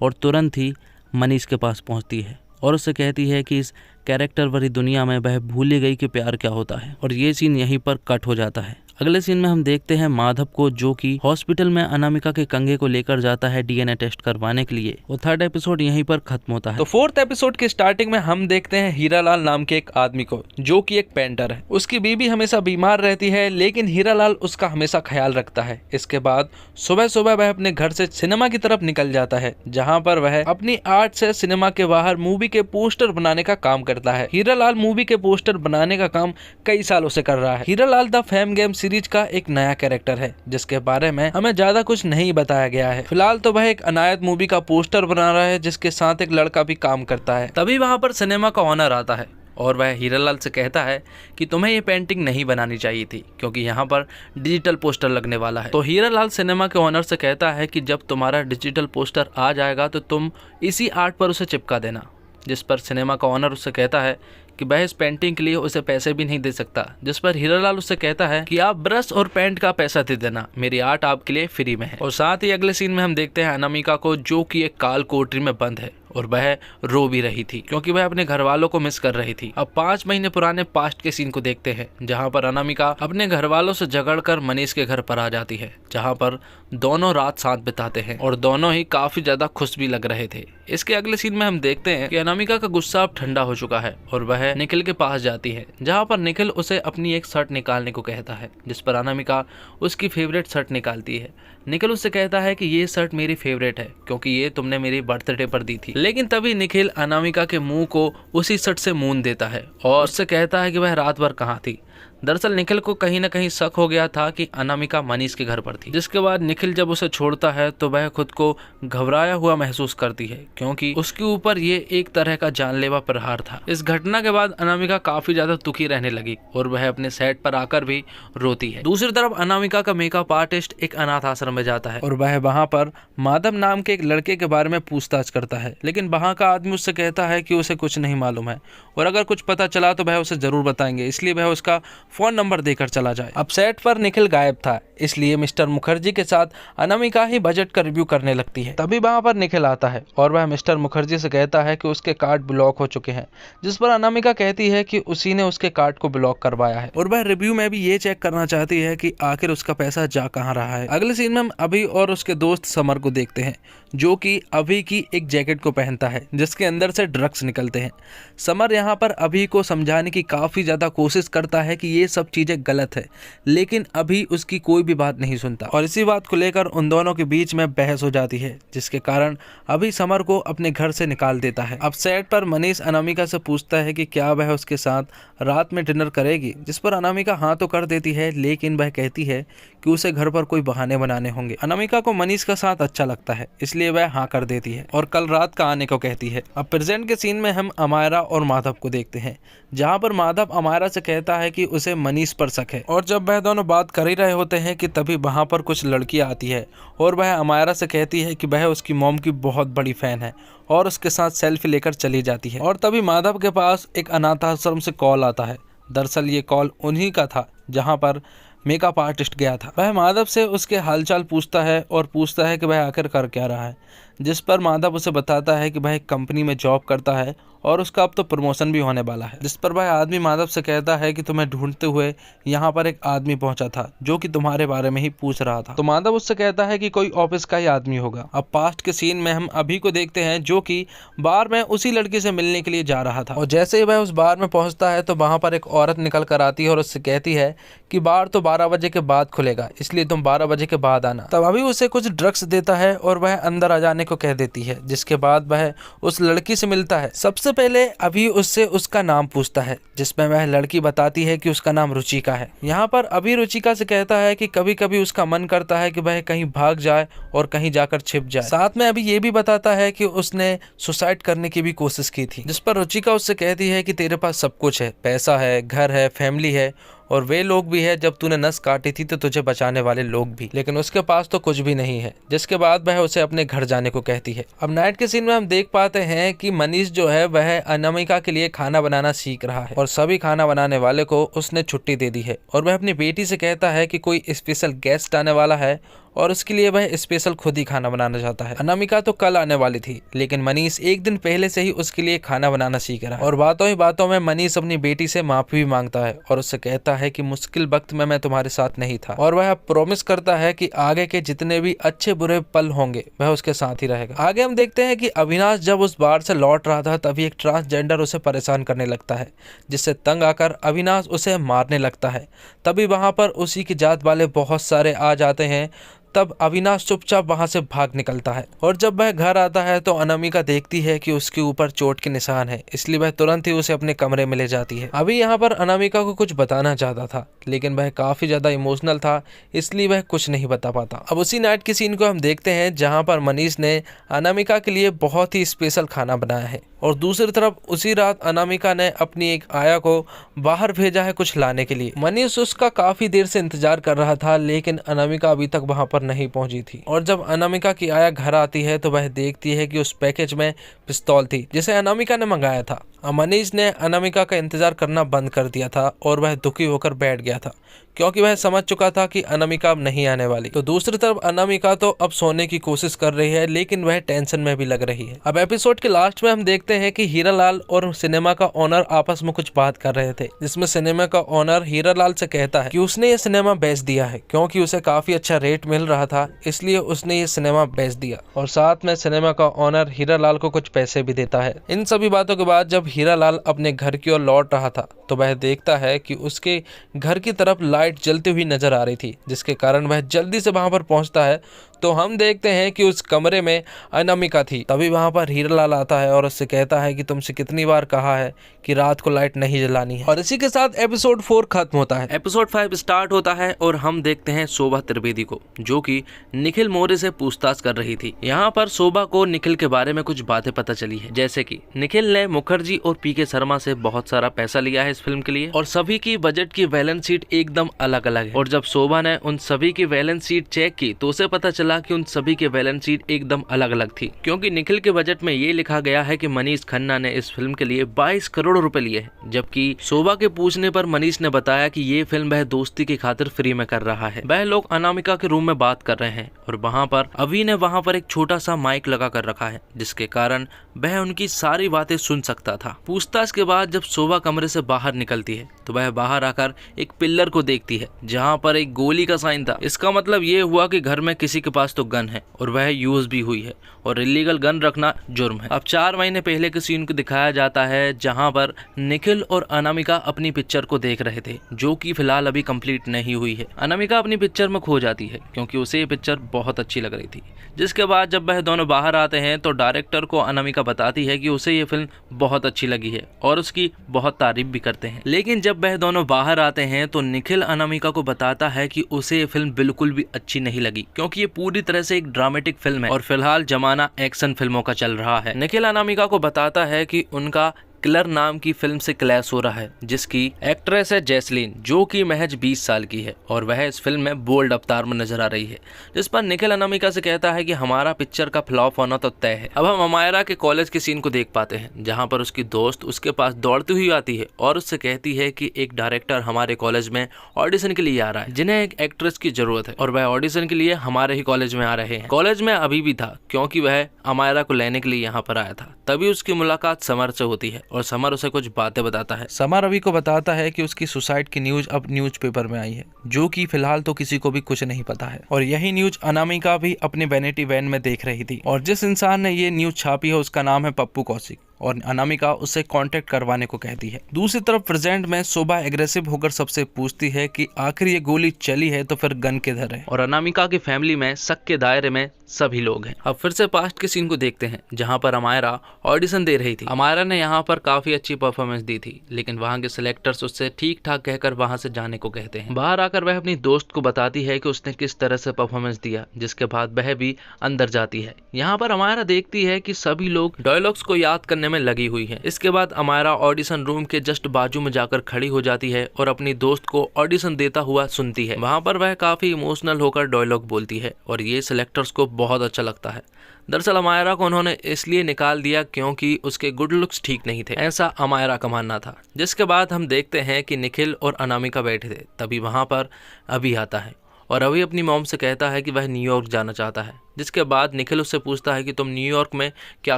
और तुरंत ही मनीष के पास पहुँचती है और उससे कहती है कि इस कैरेक्टर वाली दुनिया में वह भूल गई कि प्यार क्या होता है। और ये सीन यहीं पर कट हो जाता है। अगले सीन में हम देखते हैं माधव को, जो कि हॉस्पिटल में अनामिका के कंघे को लेकर जाता है डीएनए टेस्ट करवाने के लिए। और थर्ड एपिसोड यहीं पर खत्म होता है। तो फोर्थ एपिसोड के स्टार्टिंग में हम देखते हैं हीरालाल नाम के एक आदमी को, जो कि एक पेंटर है। उसकी बीवी हमेशा बीमार रहती है, लेकिन हीरालाल उसका हमेशा ख्याल रखता है। इसके बाद सुबह सुबह वह अपने घर से सिनेमा की तरफ निकल जाता है, जहाँ पर वह अपनी आर्ट से सिनेमा के बाहर मूवी के पोस्टर बनाने का काम करता है। हीरालाल मूवी के पोस्टर बनाने का काम कई सालों से कर रहा है। Hiralal the fame game series का एक नया कैरेक्टर है, जिसके बारे में हमें ज्यादा कुछ नहीं बताया गया है। फिलहाल तो वह एक अनायत मूवी का पोस्टर बना रहा है, जिसके साथ एक लड़का भी काम करता है। तभी वहाँ पर सिनेमा का ऑनर आता है और वह हीरालाल से कहता है कि तुम्हें ये पेंटिंग नहीं बनानी चाहिए थी, क्योंकि यहाँ पर डिजिटल पोस्टर लगने वाला है। तो हीरालाल सिनेमा के ऑनर से कहता है कि जब तुम्हारा डिजिटल पोस्टर आ जाएगा तो तुम इसी आर्ट पर उसे चिपका देना, जिस पर सिनेमा का ऑनर उससे कहता है कि वह इस पेंटिंग के लिए उसे पैसे भी नहीं दे सकता, जिस पर हीरालाल उससे कहता है कि आप ब्रश और पेंट का पैसा दे देना, मेरी आर्ट आपके लिए फ्री में है। और साथ ही अगले सीन में हम देखते हैं अनामिका को, जो कि एक काल कोठरी में बंद है और वह रो भी रही थी, क्योंकि वह अपने घर वालों को मिस कर रही थी। अब 5 महीने पुराने पास्ट के सीन को देखते हैं, जहां पर अनामिका अपने घर वालों से झगड़कर मनीष के घर पर आ जाती है, जहां पर दोनों रात साथ बिताते हैं और दोनों ही काफी ज्यादा खुश भी लग रहे थे। इसके अगले सीन में हम देखते हैं कि अनामिका का गुस्सा अब ठंडा हो चुका है और वह निखिल के पास जाती है, जहाँ पर निखिल उसे अपनी एक शर्ट निकालने को कहता है, जिस पर अनामिका उसकी फेवरेट शर्ट निकालती है। निखिल उससे कहता है कि ये शर्ट मेरी फेवरेट है, क्योंकि ये तुमने मेरी बर्थडे पर दी थी। लेकिन तभी निखिल अनामिका के मुंह को उसी शर्ट से मूंद देता है और उससे कहता है कि वह रात भर कहाँ थी। दरअसल निखिल को कहीं न कहीं शक हो गया था कि अनामिका मनीष के घर पर थी, जिसके बाद निखिल जब उसे छोड़ता है तो वह खुद को घबराया हुआ महसूस करती है, क्योंकि उसके ऊपर ये एक तरह का जानलेवा प्रहार था। इस घटना के बाद अनामिका काफी ज्यादा दुखी रहने लगी और वह अपने सेट पर आकर भी रोती है। दूसरी तरफ अनामिका का मेकअप आर्टिस्ट एक अनाथ आश्रम में जाता है और वह वहाँ पर माधव नाम के एक लड़के के बारे में पूछताछ करता है, लेकिन वहाँ का आदमी उससे कहता है कि उसे कुछ नहीं मालूम है और अगर कुछ पता चला तो वह उसे जरूर बताएंगे, इसलिए वह उसका फोन नंबर देकर चला जाए। अब सेट पर निखिल गायब था, इसलिए मिस्टर मुखर्जी के साथ अनामिका ही बजट का रिव्यू करने लगती है। तभी वहाँ पर निखिल आता है और वह मिस्टर मुखर्जी से कहता है कि उसके कार्ड ब्लॉक हो चुके हैं, जिस पर अनामिका कहती है कि उसी ने उसके कार्ड को ब्लॉक करवाया है और वह रिव्यू में भी ये चेक करना चाहती है कि आखिर उसका पैसा जा कहाँ रहा है। अगले सीन में हम अभी और उसके दोस्त समर को देखते हैं, जो कि अभी की एक जैकेट को पहनता है जिसके अंदर से ड्रग्स निकलते हैं। समर यहाँ पर अभी को समझाने की काफी ज्यादा कोशिश करता है कि ये सब चीजें गलत है, लेकिन अभी उसकी कोई भी बात नहीं सुनता और इसी बात को लेकर उन दोनों के बीच में बहस हो जाती है, जिसके कारण अभी समर को अपने घर से निकाल देता है। अब सेट पर मनीष अनामिका से पूछता है कि क्या वह उसके साथ रात में डिनर करेगी, जिस पर अनामिका हाँ तो कर देती है, लेकिन वह कहती है कि उसे घर पर कोई बहाने बनाने होंगे। अनामिका को मनीष का साथ अच्छा लगता है, इसलिए वह हाँ कर देती है और कल रात का आने को कहती है। अब प्रेजेंट के सीन में हम अमायरा और माधव को देखते हैं, जहाँ पर माधव अमायरा से कहता है कि उसे मनीष पर शक है और जब वह दोनों बात कर ही रहे होते हैं कि तभी वहाँ पर कुछ लड़कियाँ आती है और वह अमायरा से कहती है कि वह उसकी मॉम की बहुत बड़ी फैन है और उसके साथ सेल्फी लेकर चली जाती है। और तभी माधव के पास एक अनाथ आश्रम से कॉल आता है। दरअसल ये कॉल उन्हीं का था जहाँ पर मेकअप आर्टिस्ट गया था। वह माधव से उसके हालचाल पूछता है और पूछता है कि वह आखिर कर क्या रहा है, जिस पर माधव उसे बताता है कि वह एक कंपनी में जॉब करता है और उसका अब तो प्रमोशन भी होने वाला है। जिस पर वह आदमी माधव से कहता है कि तुम्हें ढूंढते हुए यहाँ पर एक आदमी पहुंचा था जो कि तुम्हारे बारे में ही पूछ रहा था। तो माधव उससे कहता है कि कोई ऑफिस का ही आदमी होगा। अब पास्ट के सीन में हम अभी को देखते हैं, जो कि बार में उसी लड़की से मिलने के लिए जा रहा था और जैसे ही वह उस बार में पहुंचता है तो वहां पर एक औरत निकल कर आती है और उससे कहती है कि बार तो 12 बजे के बाद खुलेगा, इसलिए तुम 12 बजे के बाद आना। तब अभी उसे कुछ ड्रग्स देता है और वह अंदर आ जाने को कह देती है, जिसके बाद वह उस लड़की से मिलता है। सबसे पहले अभी उससे उसका नाम पूछता है, जिसमें वह लड़की बताती है कि उसका नाम रुचिका है। यहाँ पर अभी रुचिका से कहता है कि कभी कभी उसका मन करता है कि वह कहीं भाग जाए और कहीं जाकर छिप जाए। साथ में अभी ये भी बताता है कि उसने सुसाइड करने की भी कोशिश की थी, जिस पर रुचिका उससे कहती है कि तेरे पास सब कुछ है, पैसा है, घर है, फैमिली है और वे लोग भी है जब तूने नस काटी थी तो तुझे बचाने वाले लोग भी, लेकिन उसके पास तो कुछ भी नहीं है। जिसके बाद वह उसे अपने घर जाने को कहती है। अब नाइट के सीन में हम देख पाते हैं कि मनीष जो है वह अनामिका के लिए खाना बनाना सीख रहा है और सभी खाना बनाने वाले को उसने छुट्टी दे दी है और वह अपनी बेटी से कहता है कि कोई स्पेशल गेस्ट आने वाला है और उसके लिए वह स्पेशल खुद ही खाना बनाना चाहता है। अनामिका तो कल आने वाली थी, लेकिन मनीष एक दिन पहले से ही उसके लिए खाना बनाना सीख रहा है और बातों ही बातों में मनीष अपनी बेटी से माफी भी मांगता है और उससे कहता है कि मुश्किल वक्त में मैं तुम्हारे साथ नहीं था और वह प्रॉमिस करता है कि आगे के जितने भी अच्छे बुरे पल होंगे वह उसके साथ ही रहेगा। आगे हम देखते हैं कि अविनाश जब उस बार से लौट रहा था तभी एक ट्रांसजेंडर उसे परेशान करने लगता है, जिससे तंग आकर अविनाश उसे मारने लगता है। तभी वहां पर उसी की जात वाले बहुत सारे आ जाते हैं। तब अविनाश चुपचाप वहां से भाग निकलता है और जब वह घर आता है तो अनामिका देखती है कि उसके ऊपर चोट के निशान है, इसलिए वह तुरंत ही उसे अपने कमरे में ले जाती है। अभी यहाँ पर अनामिका को कुछ बताना चाहता था, लेकिन वह काफी ज्यादा इमोशनल था, इसलिए वह कुछ नहीं बता पाता। अब उसी नाइट के सीन को हम देखते हैं जहाँ पर मनीष ने अनामिका के लिए बहुत ही स्पेशल खाना बनाया है और दूसरी तरफ उसी रात अनामिका ने अपनी एक आया को बाहर भेजा है कुछ लाने के लिए। मनीष उसका काफी देर से इंतजार कर रहा था, लेकिन अनामिका अभी तक वहां पर नहीं पहुंची थी और जब अनामिका की आया घर आती है तो वह देखती है कि उस पैकेज में पिस्तौल थी जिसे अनामिका ने मंगाया था। मनीष ने अनामिका का इंतजार करना बंद कर दिया था और वह दुखी होकर बैठ गया था, क्योंकि वह समझ चुका था कि अनामिका अब नहीं आने वाली। तो दूसरी तरफ अनामिका तो अब सोने की कोशिश कर रही है, लेकिन वह टेंशन में भी लग रही है। अब एपिसोड के लास्ट में हम देखते हैं कि हीरालाल और सिनेमा का ओनर आपस में कुछ बात कर रहे थे, जिसमें सिनेमा का ओनर हीरालाल से कहता है कि उसने ये सिनेमा बेच दिया है क्योंकि उसे काफी अच्छा रेट मिल रहा था, इसलिए उसने ये सिनेमा बेच दिया और साथ में सिनेमा का ओनर हीरालाल को कुछ पैसे भी देता है। इन सभी बातों के बाद जब हीरालाल अपने घर की ओर लौट रहा था तो वह देखता है कि उसके घर की तरफ लाइट जलती हुई नजर आ रही थी, जिसके कारण वह जल्दी से वहां पर पहुंचता है तो हम देखते हैं कि उस कमरे में अनामिका थी। तभी वहाँ पर हीरालाल आता है और उससे कहता है कि तुमसे कितनी बार कहा है कि रात को लाइट नहीं जलानी है। और इसी के साथ एपिसोड 4 खत्म होता है। एपिसोड 5 स्टार्ट होता है और हम देखते हैं शोभा त्रिवेदी को, जो कि निखिल मौर्य से पूछताछ कर रही थी। यहाँ पर शोभा को निखिल के बारे में कुछ बातें पता चली है, जैसे कि निखिल ने मुखर्जी और पीके शर्मा से बहुत सारा पैसा लिया है इस फिल्म के लिए और सभी की बजट की बैलेंस शीट एकदम अलग अलग है। और जब शोभा ने उन सभी की बैलेंस शीट चेक की तो उसे पता चला कि उन सभी की बैलेंस शीट एकदम अलग अलग थी, क्योंकि निखिल के बजट में ये लिखा गया है कि मनीष खन्ना ने इस फिल्म के लिए 22 करोड़ रुपए लिए हैं, जबकि शोभा के पूछने पर मनीष ने बताया कि ये फिल्म वह दोस्ती की खातिर फ्री में कर रहा है। वह लोग अनामिका के रूम में बात कर रहे हैं और वहाँ पर अभी ने वहाँ पर एक छोटा सा माइक लगा कर रखा है, जिसके कारण वह उनकी सारी बातें सुन सकता था। पूछताछ के बाद जब शोभा कमरे से बाहर निकलती है तो वह बाहर आकर एक पिल्लर को देखती है जहाँ पर एक गोली का साइन था। इसका मतलब ये हुआ कि घर में किसी के पास तो गन है और वह यूज भी हुई है और इलीगल गन रखना जुर्म है। अब 4 महीने पहले के सीन को दिखाया जाता है जहाँ पर निखिल और अनामिका अपनी पिक्चर को देख रहे थे, जो कि फिलहाल अभी कंप्लीट नहीं हुई है। अनामिका अपनी पिक्चर में खो जाती है क्योंकि उसे ये पिक्चर बहुत अच्छी लग रही थी, जिसके बाद जब वह दोनों बाहर आते हैं तो डायरेक्टर को अनामिका बताती है कि उसे ये फिल्म बहुत अच्छी लगी है और उसकी बहुत तारीफ भी करते हैं। लेकिन जब वह दोनों बाहर आते हैं तो निखिल अनामिका को बताता है कि उसे ये फिल्म बिल्कुल भी अच्छी नहीं लगी, क्योंकि ये पूरी तरह से एक ड्रामेटिक फिल्म है और फिलहाल जमाना एक्शन फिल्मों का चल रहा है। निखिल अनामिका को बताता है कि उनका किलर नाम की फिल्म से क्लैश हो रहा है, जिसकी एक्ट्रेस है जैसलीन, जो कि महज 20 साल की है और वह इस फिल्म में बोल्ड अवतार में नजर आ रही है। जिस पर निखिल अनामिका से कहता है कि हमारा पिक्चर का फ्लॉप होना तो तय है। अब हम अमायरा के कॉलेज के सीन को देख पाते हैं जहां पर उसकी दोस्त उसके पास दौड़ती हुई आती है और उससे कहती है कि एक डायरेक्टर हमारे कॉलेज में ऑडिशन के लिए आ रहा है, जिन्हें एक एक्ट्रेस की जरूरत है और वह ऑडिशन के लिए हमारे ही कॉलेज में आ रहे हैं। कॉलेज में अभी भी था क्योंकि वह अमायरा को लेने के लिए यहाँ पर आया था। तभी उसकी मुलाकात समर से होती है और समर उसे कुछ बातें बताता है। समर रवि को बताता है कि उसकी सुसाइड की न्यूज अब न्यूज़पेपर में आई है, जो कि फिलहाल तो किसी को भी कुछ नहीं पता है। और यही न्यूज अनामिका भी अपने वैनिटी वैन में देख रही थी और जिस इंसान ने ये न्यूज छापी है उसका नाम है पप्पू कौशिक और अनामिका उससे कांटेक्ट करवाने को कहती है। दूसरी तरफ प्रेजेंट में शोभा एग्रेसिव होकर सबसे पूछती है कि आखिर ये गोली चली है तो फिर गन किधर है। और अनामिका की फैमिली में शक के दायरे में सभी लोग हैं। अब फिर से पास्ट के सीन को देखते हैं जहां पर अमायरा ऑडिशन दे रही थी। अमायरा ने यहां पर काफी अच्छी परफॉर्मेंस दी थी, लेकिन वहां के सिलेक्टर्स उससे ठीक ठाक कहकर वहां से जाने को कहते हैं। बाहर आकर वह अपनी दोस्त को बताती है कि उसने किस तरह से परफॉर्मेंस दिया, जिसके बाद वह भी अंदर जाती है। यहाँ पर अमायरा देखती है कि सभी लोग डायलॉग्स को याद करने में लगी हुई है। इसके बाद अमायरा ऑडिशन रूम के जस्ट बाजू में जाकर खड़ी हो जाती है और अपनी दोस्त को ऑडिशन देता हुआ सुनती है। वहां पर वह काफी इमोशनल होकर डायलॉग बोलती है और ये सिलेक्टर्स को बहुत अच्छा लगता है। दरअसल अमायरा को उन्होंने इसलिए निकाल दिया क्योंकि उसके गुड लुक्स ठीक नहीं थे, ऐसा अमायरा का मानना था। जिसके बाद हम देखते हैं कि निखिल और अनामिका बैठे थे, तभी वहां पर अभी आता है और अभी अपनी मॉम से कहता है कि वह न्यूयॉर्क जाना चाहता है। जिसके बाद निखिल उससे पूछता है कि तुम न्यूयॉर्क में क्या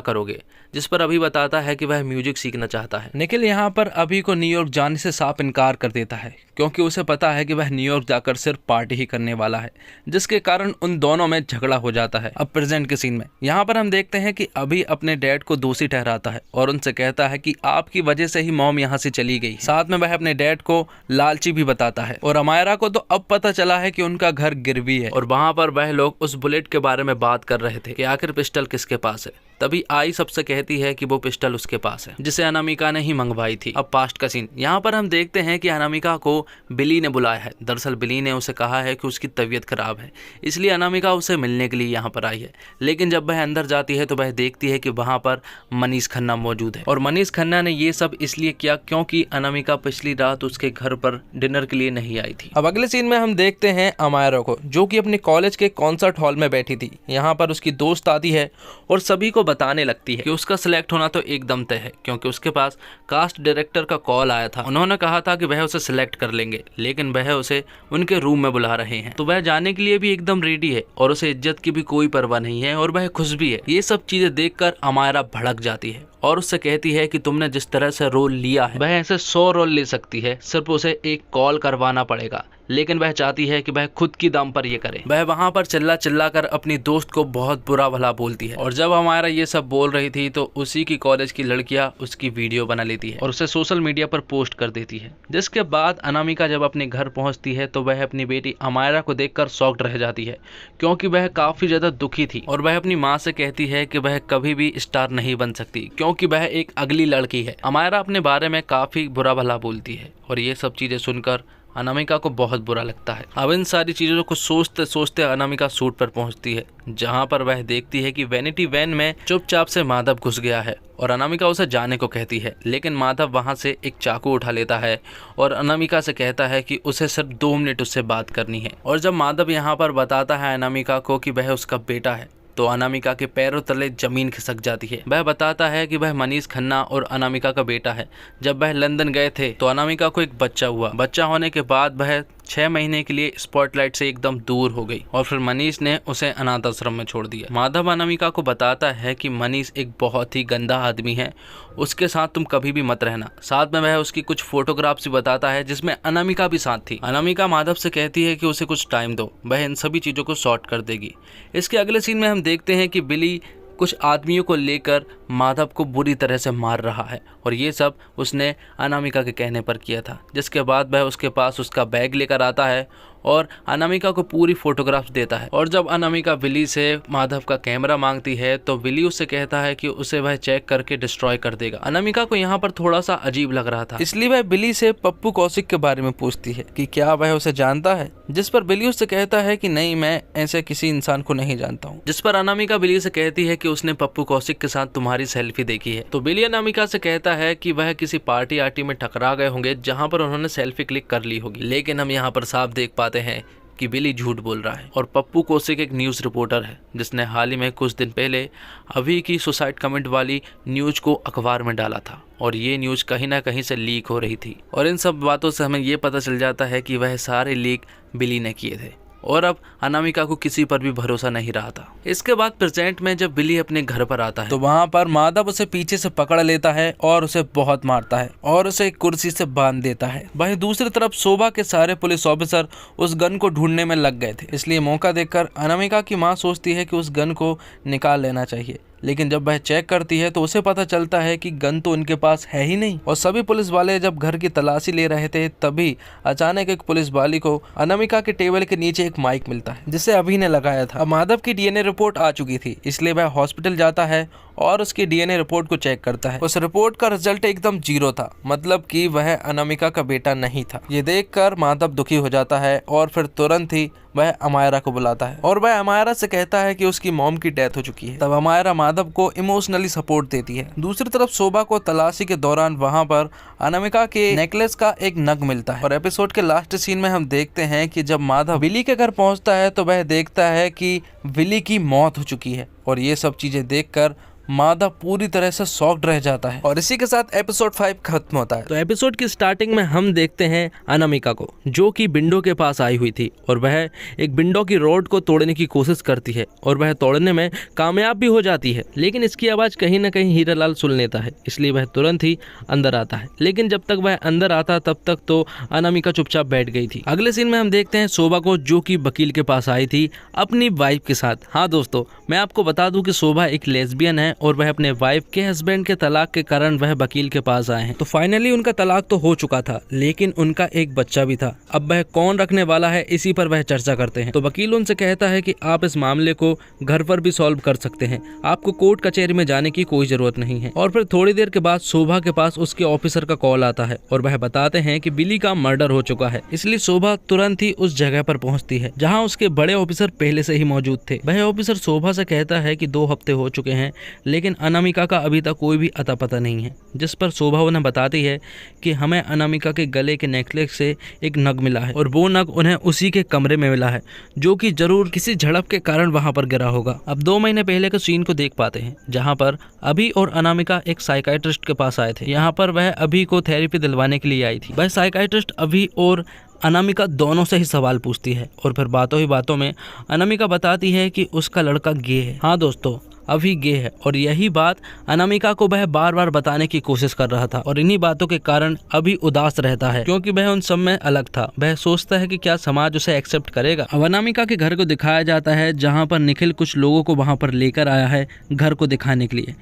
करोगे, जिस पर अभी बताता है कि वह म्यूजिक सीखना चाहता है। निखिल यहाँ पर अभी को न्यूयॉर्क जाने से साफ इनकार कर देता है क्योंकि उसे पता है कि वह न्यूयॉर्क जाकर सिर्फ पार्टी ही करने वाला है, जिसके कारण उन दोनों में झगड़ा हो जाता है। अब प्रेजेंट के सीन में यहाँ पर हम देखते हैं कि अभी अपने डैड को दोषी ठहराता है और उनसे कहता है कि आपकी वजह से ही मॉम यहाँ से चली गई। साथ में वह अपने डैड को लालची भी बताता है और अमायरा को तो अब पता चला है कि उनका घर गिरवी है। और वहाँ पर वह लोग उस बुलेट के बारे में बात कर रहे थे कि आखिर पिस्टल किसके पास है। तभी आई सबसे कहती है कि वो पिस्टल उसके पास है, जिसे अनामिका ने ही मंगवाई थी। अब पास्ट का सीन यहाँ पर हम देखते हैं कि अनामिका को बिली ने बुलाया है। दरअसल बिली ने उसे कहा है कि उसकी तबीयत खराब है, इसलिए अनामिका उसे मिलने के लिए यहाँ पर आई है। लेकिन जब वह अंदर जाती है तो वह देखती है कि वहाँ पर मनीष खन्ना मौजूद है और मनीष खन्ना ने ये सब इसलिए किया क्योंकि अनामिका पिछली रात उसके घर पर डिनर के लिए नहीं आई थी। अब अगले सीन में हम देखते हैं अमायरा को, जो कि अपने कॉलेज के कॉन्सर्ट हॉल में बैठी थी। यहाँ पर उसकी दोस्त आती है और सभी को बताने लगती है कि उसका सिलेक्ट होना तो एकदम तय है, क्योंकि उसके पास कास्ट डायरेक्टर का कॉल आया था। उन्होंने कहा था कि वह उसे सिलेक्ट कर लेंगे, लेकिन वह उसे उनके रूम में बुला रहे हैं। तो वह जाने के लिए भी एकदम रेडी है और उसे इज्जत की भी कोई परवाह नहीं है और वह खुश भी है। ये सब चीजें देखकर अमायरा भड़क जाती है और उससे कहती है कि तुमने जिस तरह से रोल लिया है वह ऐसे 100 रोल ले सकती है, सिर्फ उसे एक कॉल करवाना पड़ेगा। लेकिन वह चाहती है कि वह खुद की दम पर ये करे। वह वहाँ पर चिल्ला चिल्ला कर अपनी दोस्त को बहुत बुरा भला बोलती है और जब हमारा ये सब बोल रही थी तो उसी की कॉलेज की लड़कियां उसकी वीडियो बना लेती है और उसे सोशल मीडिया पर पोस्ट कर देती है। जिसके बाद अनामिका जब अपने घर पहुंचती है तो वह अपनी बेटी अमायरा को देखकर शॉक्ड रह जाती है, क्योंकि वह काफी ज्यादा दुखी थी और वह अपनी माँ से कहती है कि वह कभी भी स्टार नहीं बन सकती क्योंकि वह एक अगली लड़की है। अमायरा अपने बारे में काफी बुरा भला बोलती है और ये सब चीजें सुनकर अनामिका को बहुत बुरा लगता है। अब इन सारी चीज़ों को सोचते सोचते अनामिका शूट पर पहुंचती है, जहां पर वह देखती है कि वैनिटी वैन में चुपचाप से माधव घुस गया है और अनामिका उसे जाने को कहती है, लेकिन माधव वहां से एक चाकू उठा लेता है और अनामिका से कहता है कि उसे सिर्फ 2 मिनट उससे बात करनी है। और जब माधव यहाँ पर बताता है अनामिका को कि वह उसका बेटा है तो अनामिका के पैरों तले जमीन खिसक जाती है। वह बताता है कि वह मनीष खन्ना और अनामिका का बेटा है। जब वह लंदन गए थे तो अनामिका को एक बच्चा हुआ। बच्चा होने के बाद वह 6 महीने के लिए स्पॉटलाइट से एकदम दूर हो गई और फिर मनीष ने उसे अनाथ आश्रम में छोड़ दिया। माधव अनामिका को बताता है कि मनीष एक बहुत ही गंदा आदमी है, उसके साथ तुम कभी भी मत रहना। साथ में वह उसकी कुछ फोटोग्राफ्स भी बताता है जिसमें अनामिका भी साथ थी। अनामिका माधव से कहती है कि उसे कुछ टाइम दो, वह इन सभी चीज़ों को सॉर्ट कर देगी। इसके अगले सीन में हम देखते हैं कि बिली कुछ आदमियों को लेकर माधव को बुरी तरह से मार रहा है और ये सब उसने अनामिका के कहने पर किया था। जिसके बाद वह उसके पास उसका बैग लेकर आता है और अनामिका को पूरी फोटोग्राफ्स देता है। और जब अनामिका विली से माधव का कैमरा मांगती है तो विली उससे कहता है कि उसे वह चेक करके डिस्ट्रॉय कर देगा। अनामिका को यहाँ पर थोड़ा सा अजीब लग रहा था, इसलिए वह बिली से पप्पू कौशिक के बारे में पूछती है कि क्या वह उसे जानता है, जिस पर बिली उससे कहता है कि नहीं, मैं ऐसे किसी इंसान को नहीं जानता हूँ। जिस पर अनामिका बिली से कहती है कि उसने पप्पू कौशिक के साथ तुम्हारी सेल्फी देखी है। तो बिली अनामिका से कहता है कि वह किसी पार्टी आर्टी में टकरा गए होंगे जहाँ पर उन्होंने सेल्फी क्लिक कर ली होगी। लेकिन हम यहाँ पर साफ देख पाते हैं कि बिली झूठ बोल रहा है और पप्पू कौशिक एक न्यूज़ रिपोर्टर है जिसने हाल ही में कुछ दिन पहले अभी की सुसाइड कमेंट वाली न्यूज़ को अखबार में डाला था और ये न्यूज़ कहीं ना कहीं से लीक हो रही थी। और इन सब बातों से हमें ये पता चल जाता है कि वह सारे लीक बिली ने किए थे और अब अनामिका को किसी पर भी भरोसा नहीं रहा था। इसके बाद प्रेजेंट में जब बिली अपने घर पर आता है तो वहाँ पर माधव उसे पीछे से पकड़ लेता है और उसे बहुत मारता है और उसे एक कुर्सी से बांध देता है। वहीं दूसरी तरफ शोभा के सारे पुलिस ऑफिसर उस गन को ढूंढने में लग गए थे, इसलिए मौका देखकर अनामिका की माँ सोचती है कि उस गन को निकाल लेना चाहिए। लेकिन जब वह चेक करती है तो उसे पता चलता है कि गन तो उनके पास है ही नहीं। और सभी पुलिस वाले जब घर की तलाशी ले रहे थे तभी अचानक एक पुलिस वाली को अनामिका के टेबल के नीचे एक माइक मिलता है जिसे अभी ने लगाया था। अब माधव की डीएनए रिपोर्ट आ चुकी थी, इसलिए वह हॉस्पिटल जाता है और उसकी डीएनए रिपोर्ट को चेक करता है। उस रिपोर्ट का रिजल्ट एकदम 0 था, मतलब कि वह अनामिका का बेटा नहीं था। ये देखकर माधव दुखी हो जाता है और फिर तुरंत ही वह अमायरा को बुलाता है और वह अमायरा से कहता है कि उसकी मॉम की डेथ हो चुकी है। तब अमायरा माधव को इमोशनली सपोर्ट देती है। दूसरी तरफ शोभा को तलाशी के दौरान वहां पर अनामिका के नेकलेस का एक नग मिलता है और एपिसोड के लास्ट सीन में हम देखते हैं कि जब माधव विली के घर पहुंचता है तो वह देखता है कि विली की मौत हो चुकी है और ये सब चीजें देखकर माधव पूरी तरह से शॉक्ड रह जाता है। और इसी के साथ एपिसोड 5 खत्म होता है। तो एपिसोड की स्टार्टिंग में हम देखते हैं अनामिका को जो कि विंडो के पास आई हुई थी और वह एक विंडो की रॉड को तोड़ने की कोशिश करती है और वह तोड़ने में कामयाब भी हो जाती है। लेकिन इसकी आवाज़ कहीं ना कहीं हीरालाल सुन लेता है, इसलिए वह तुरंत ही अंदर आता है। लेकिन जब तक वह अंदर आता तब तक तो अनामिका चुपचाप बैठ गई थी। अगले सीन में हम देखते हैं शोभा को जो कि वकील के पास आई थी अपनी वाइफ के साथ। हाँ दोस्तों, मैं आपको बता दूं कि शोभा एक लेस्बियन है और वह अपने वाइफ के हस्बैंड के तलाक के कारण वह वकील के पास आए हैं। तो फाइनली उनका तलाक तो हो चुका था, लेकिन उनका एक बच्चा भी था। अब वह कौन रखने वाला है इसी पर वह चर्चा करते हैं। तो वकील उनसे कहता है कि आप इस मामले को घर पर भी सॉल्व कर सकते हैं, आपको कोर्ट कचहरी में जाने की कोई जरूरत नहीं है। और फिर थोड़ी देर के बाद शोभा के पास उसके ऑफिसर का कॉल आता है और वह बताते हैं कि बिली का मर्डर हो चुका है। इसलिए शोभा तुरंत ही उस जगह पर पहुंचती है जहां उसके बड़े ऑफिसर पहले से ही मौजूद थे। वह ऑफिसर शोभा से कहता है कि 2 हफ्ते हो चुके हैं लेकिन अनामिका का अभी तक कोई भी अता पता नहीं है। जिस पर शोभा उन्हें बताती है कि हमें अनामिका के गले के नेकलेस से एक नग मिला है और वो नग उन्हें उसी के कमरे में मिला है जो कि जरूर किसी झड़प के कारण वहां पर गिरा होगा। अब 2 महीने पहले के सीन को देख पाते हैं जहां पर अभी और अनामिका एक साइकाइट्रिस्ट के पास आए थे। यहाँ पर वह अभी को थेरेपी दिलवाने के लिए आई थी। वह साइकाइट्रिस्ट अभी और अनामिका दोनों से ही सवाल पूछती है और फिर बातों ही बातों में अनामिका बताती है कि उसका लड़का गे है। हाँ दोस्तों, अभी गे है और यही बात अनामिका को वह बार बार बताने की कोशिश कर रहा था और इन्हीं बातों के कारण अभी उदास रहता है क्योंकि वह उन सब में अलग था। वह सोचता है कि क्या समाज उसे एक्सेप्ट करेगा। अब अनामिका के घर को दिखाया जाता है जहाँ पर निखिल कुछ लोगों को वहाँ पर लेकर आया है घर को दिखाने के लिए।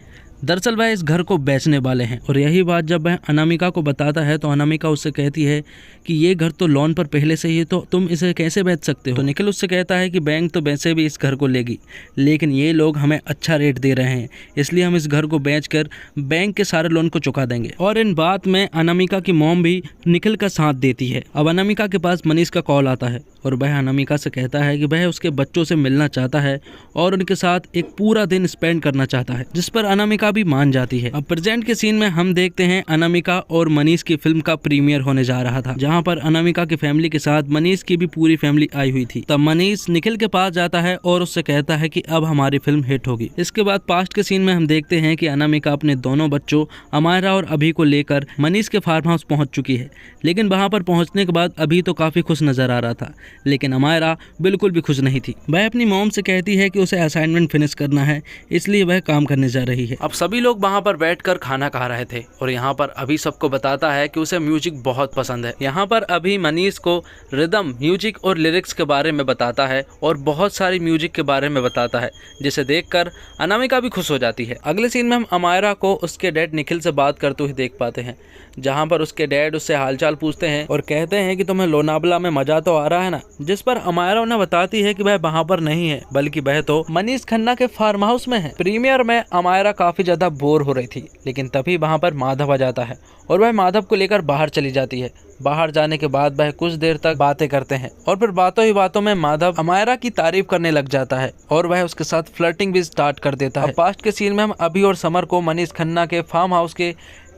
दरअसल वह इस घर को बेचने वाले हैं और यही बात जब वह अनामिका को बताता है तो अनामिका उससे कहती है कि ये घर तो लोन पर पहले से ही है, तो तुम इसे कैसे बेच सकते हो। तो निखिल उससे कहता है कि बैंक तो वैसे भी इस घर को लेगी, लेकिन ये लोग हमें अच्छा रेट दे रहे हैं, इसलिए हम इस घर को बेचकर बैंक के सारे लोन को चुका देंगे। और इन बात में अनामिका की मॉम भी निखिल का साथ देती है। अब अनामिका के पास मनीष का कॉल आता है और वह अनामिका से कहता है कि वह उसके बच्चों से मिलना चाहता है और उनके साथ एक पूरा दिन स्पेंड करना चाहता है, जिस पर अनामिका भी मान जाती है। अब प्रेजेंट के सीन में हम देखते हैं अनामिका और मनीष की फिल्म का प्रीमियर होने जा रहा था, जहां पर अनामिका की फैमिली के साथ मनीष की भी पूरी फैमिली आई हुई थी। तब मनीष निखिल के पास जाता है और उससे कहता है कि अब हमारी फिल्म हिट होगी। इसके बाद पास्ट के सीन में हम देखते हैं कि अनामिका अपने दोनों बच्चों अमायरा और अभी को लेकर मनीष के फार्म हाउस पहुंच चुकी है, लेकिन वहां पर पहुंचने के बाद अभी तो काफी खुश नजर आ रहा था, लेकिन अमायरा बिल्कुल भी खुश नहीं थी। वह अपनी मॉम से कहती है कि उसे असाइनमेंट फिनिश करना है, इसलिए वह काम करने जा रही है। अब सभी लोग वहाँ पर बैठकर खाना खा रहे थे और यहाँ पर अभी सबको बताता है कि उसे म्यूजिक बहुत पसंद है। यहाँ पर अभी मनीष को रिदम, म्यूजिक और लिरिक्स के बारे में बताता है और बहुत सारी म्यूजिक के बारे में बताता है, जिसे देखकर अनामिका भी खुश हो जाती है। अगले सीन में हम अमायरा को उसके डैड निखिल से बात करते हुए देख पाते हैं, जहाँ पर उसके डैड उससे हालचाल पूछते हैं और कहते हैं कि तुम्हें लोनावला में मजा तो आ रहा है ना, जिस पर अमायरा उन्हें बताती है कि वह वहाँ पर नहीं है, बल्कि वह तो मनीष खन्ना के फार्म हाउस में है। प्रीमियर में अमायरा काफी ज्यादा बोर हो रही थी, लेकिन तभी वहाँ पर माधव आ जाता है और वह माधव को लेकर बाहर चली जाती है। बाहर जाने के बाद वह कुछ देर तक बातें करते हैं और फिर बातों ही बातों में माधव अमायरा की तारीफ करने लग जाता है और वह उसके साथ फ्लर्टिंग भी स्टार्ट कर देता है। पास्ट के सीन में हम अभी और समर को मनीष खन्ना के फार्म हाउस के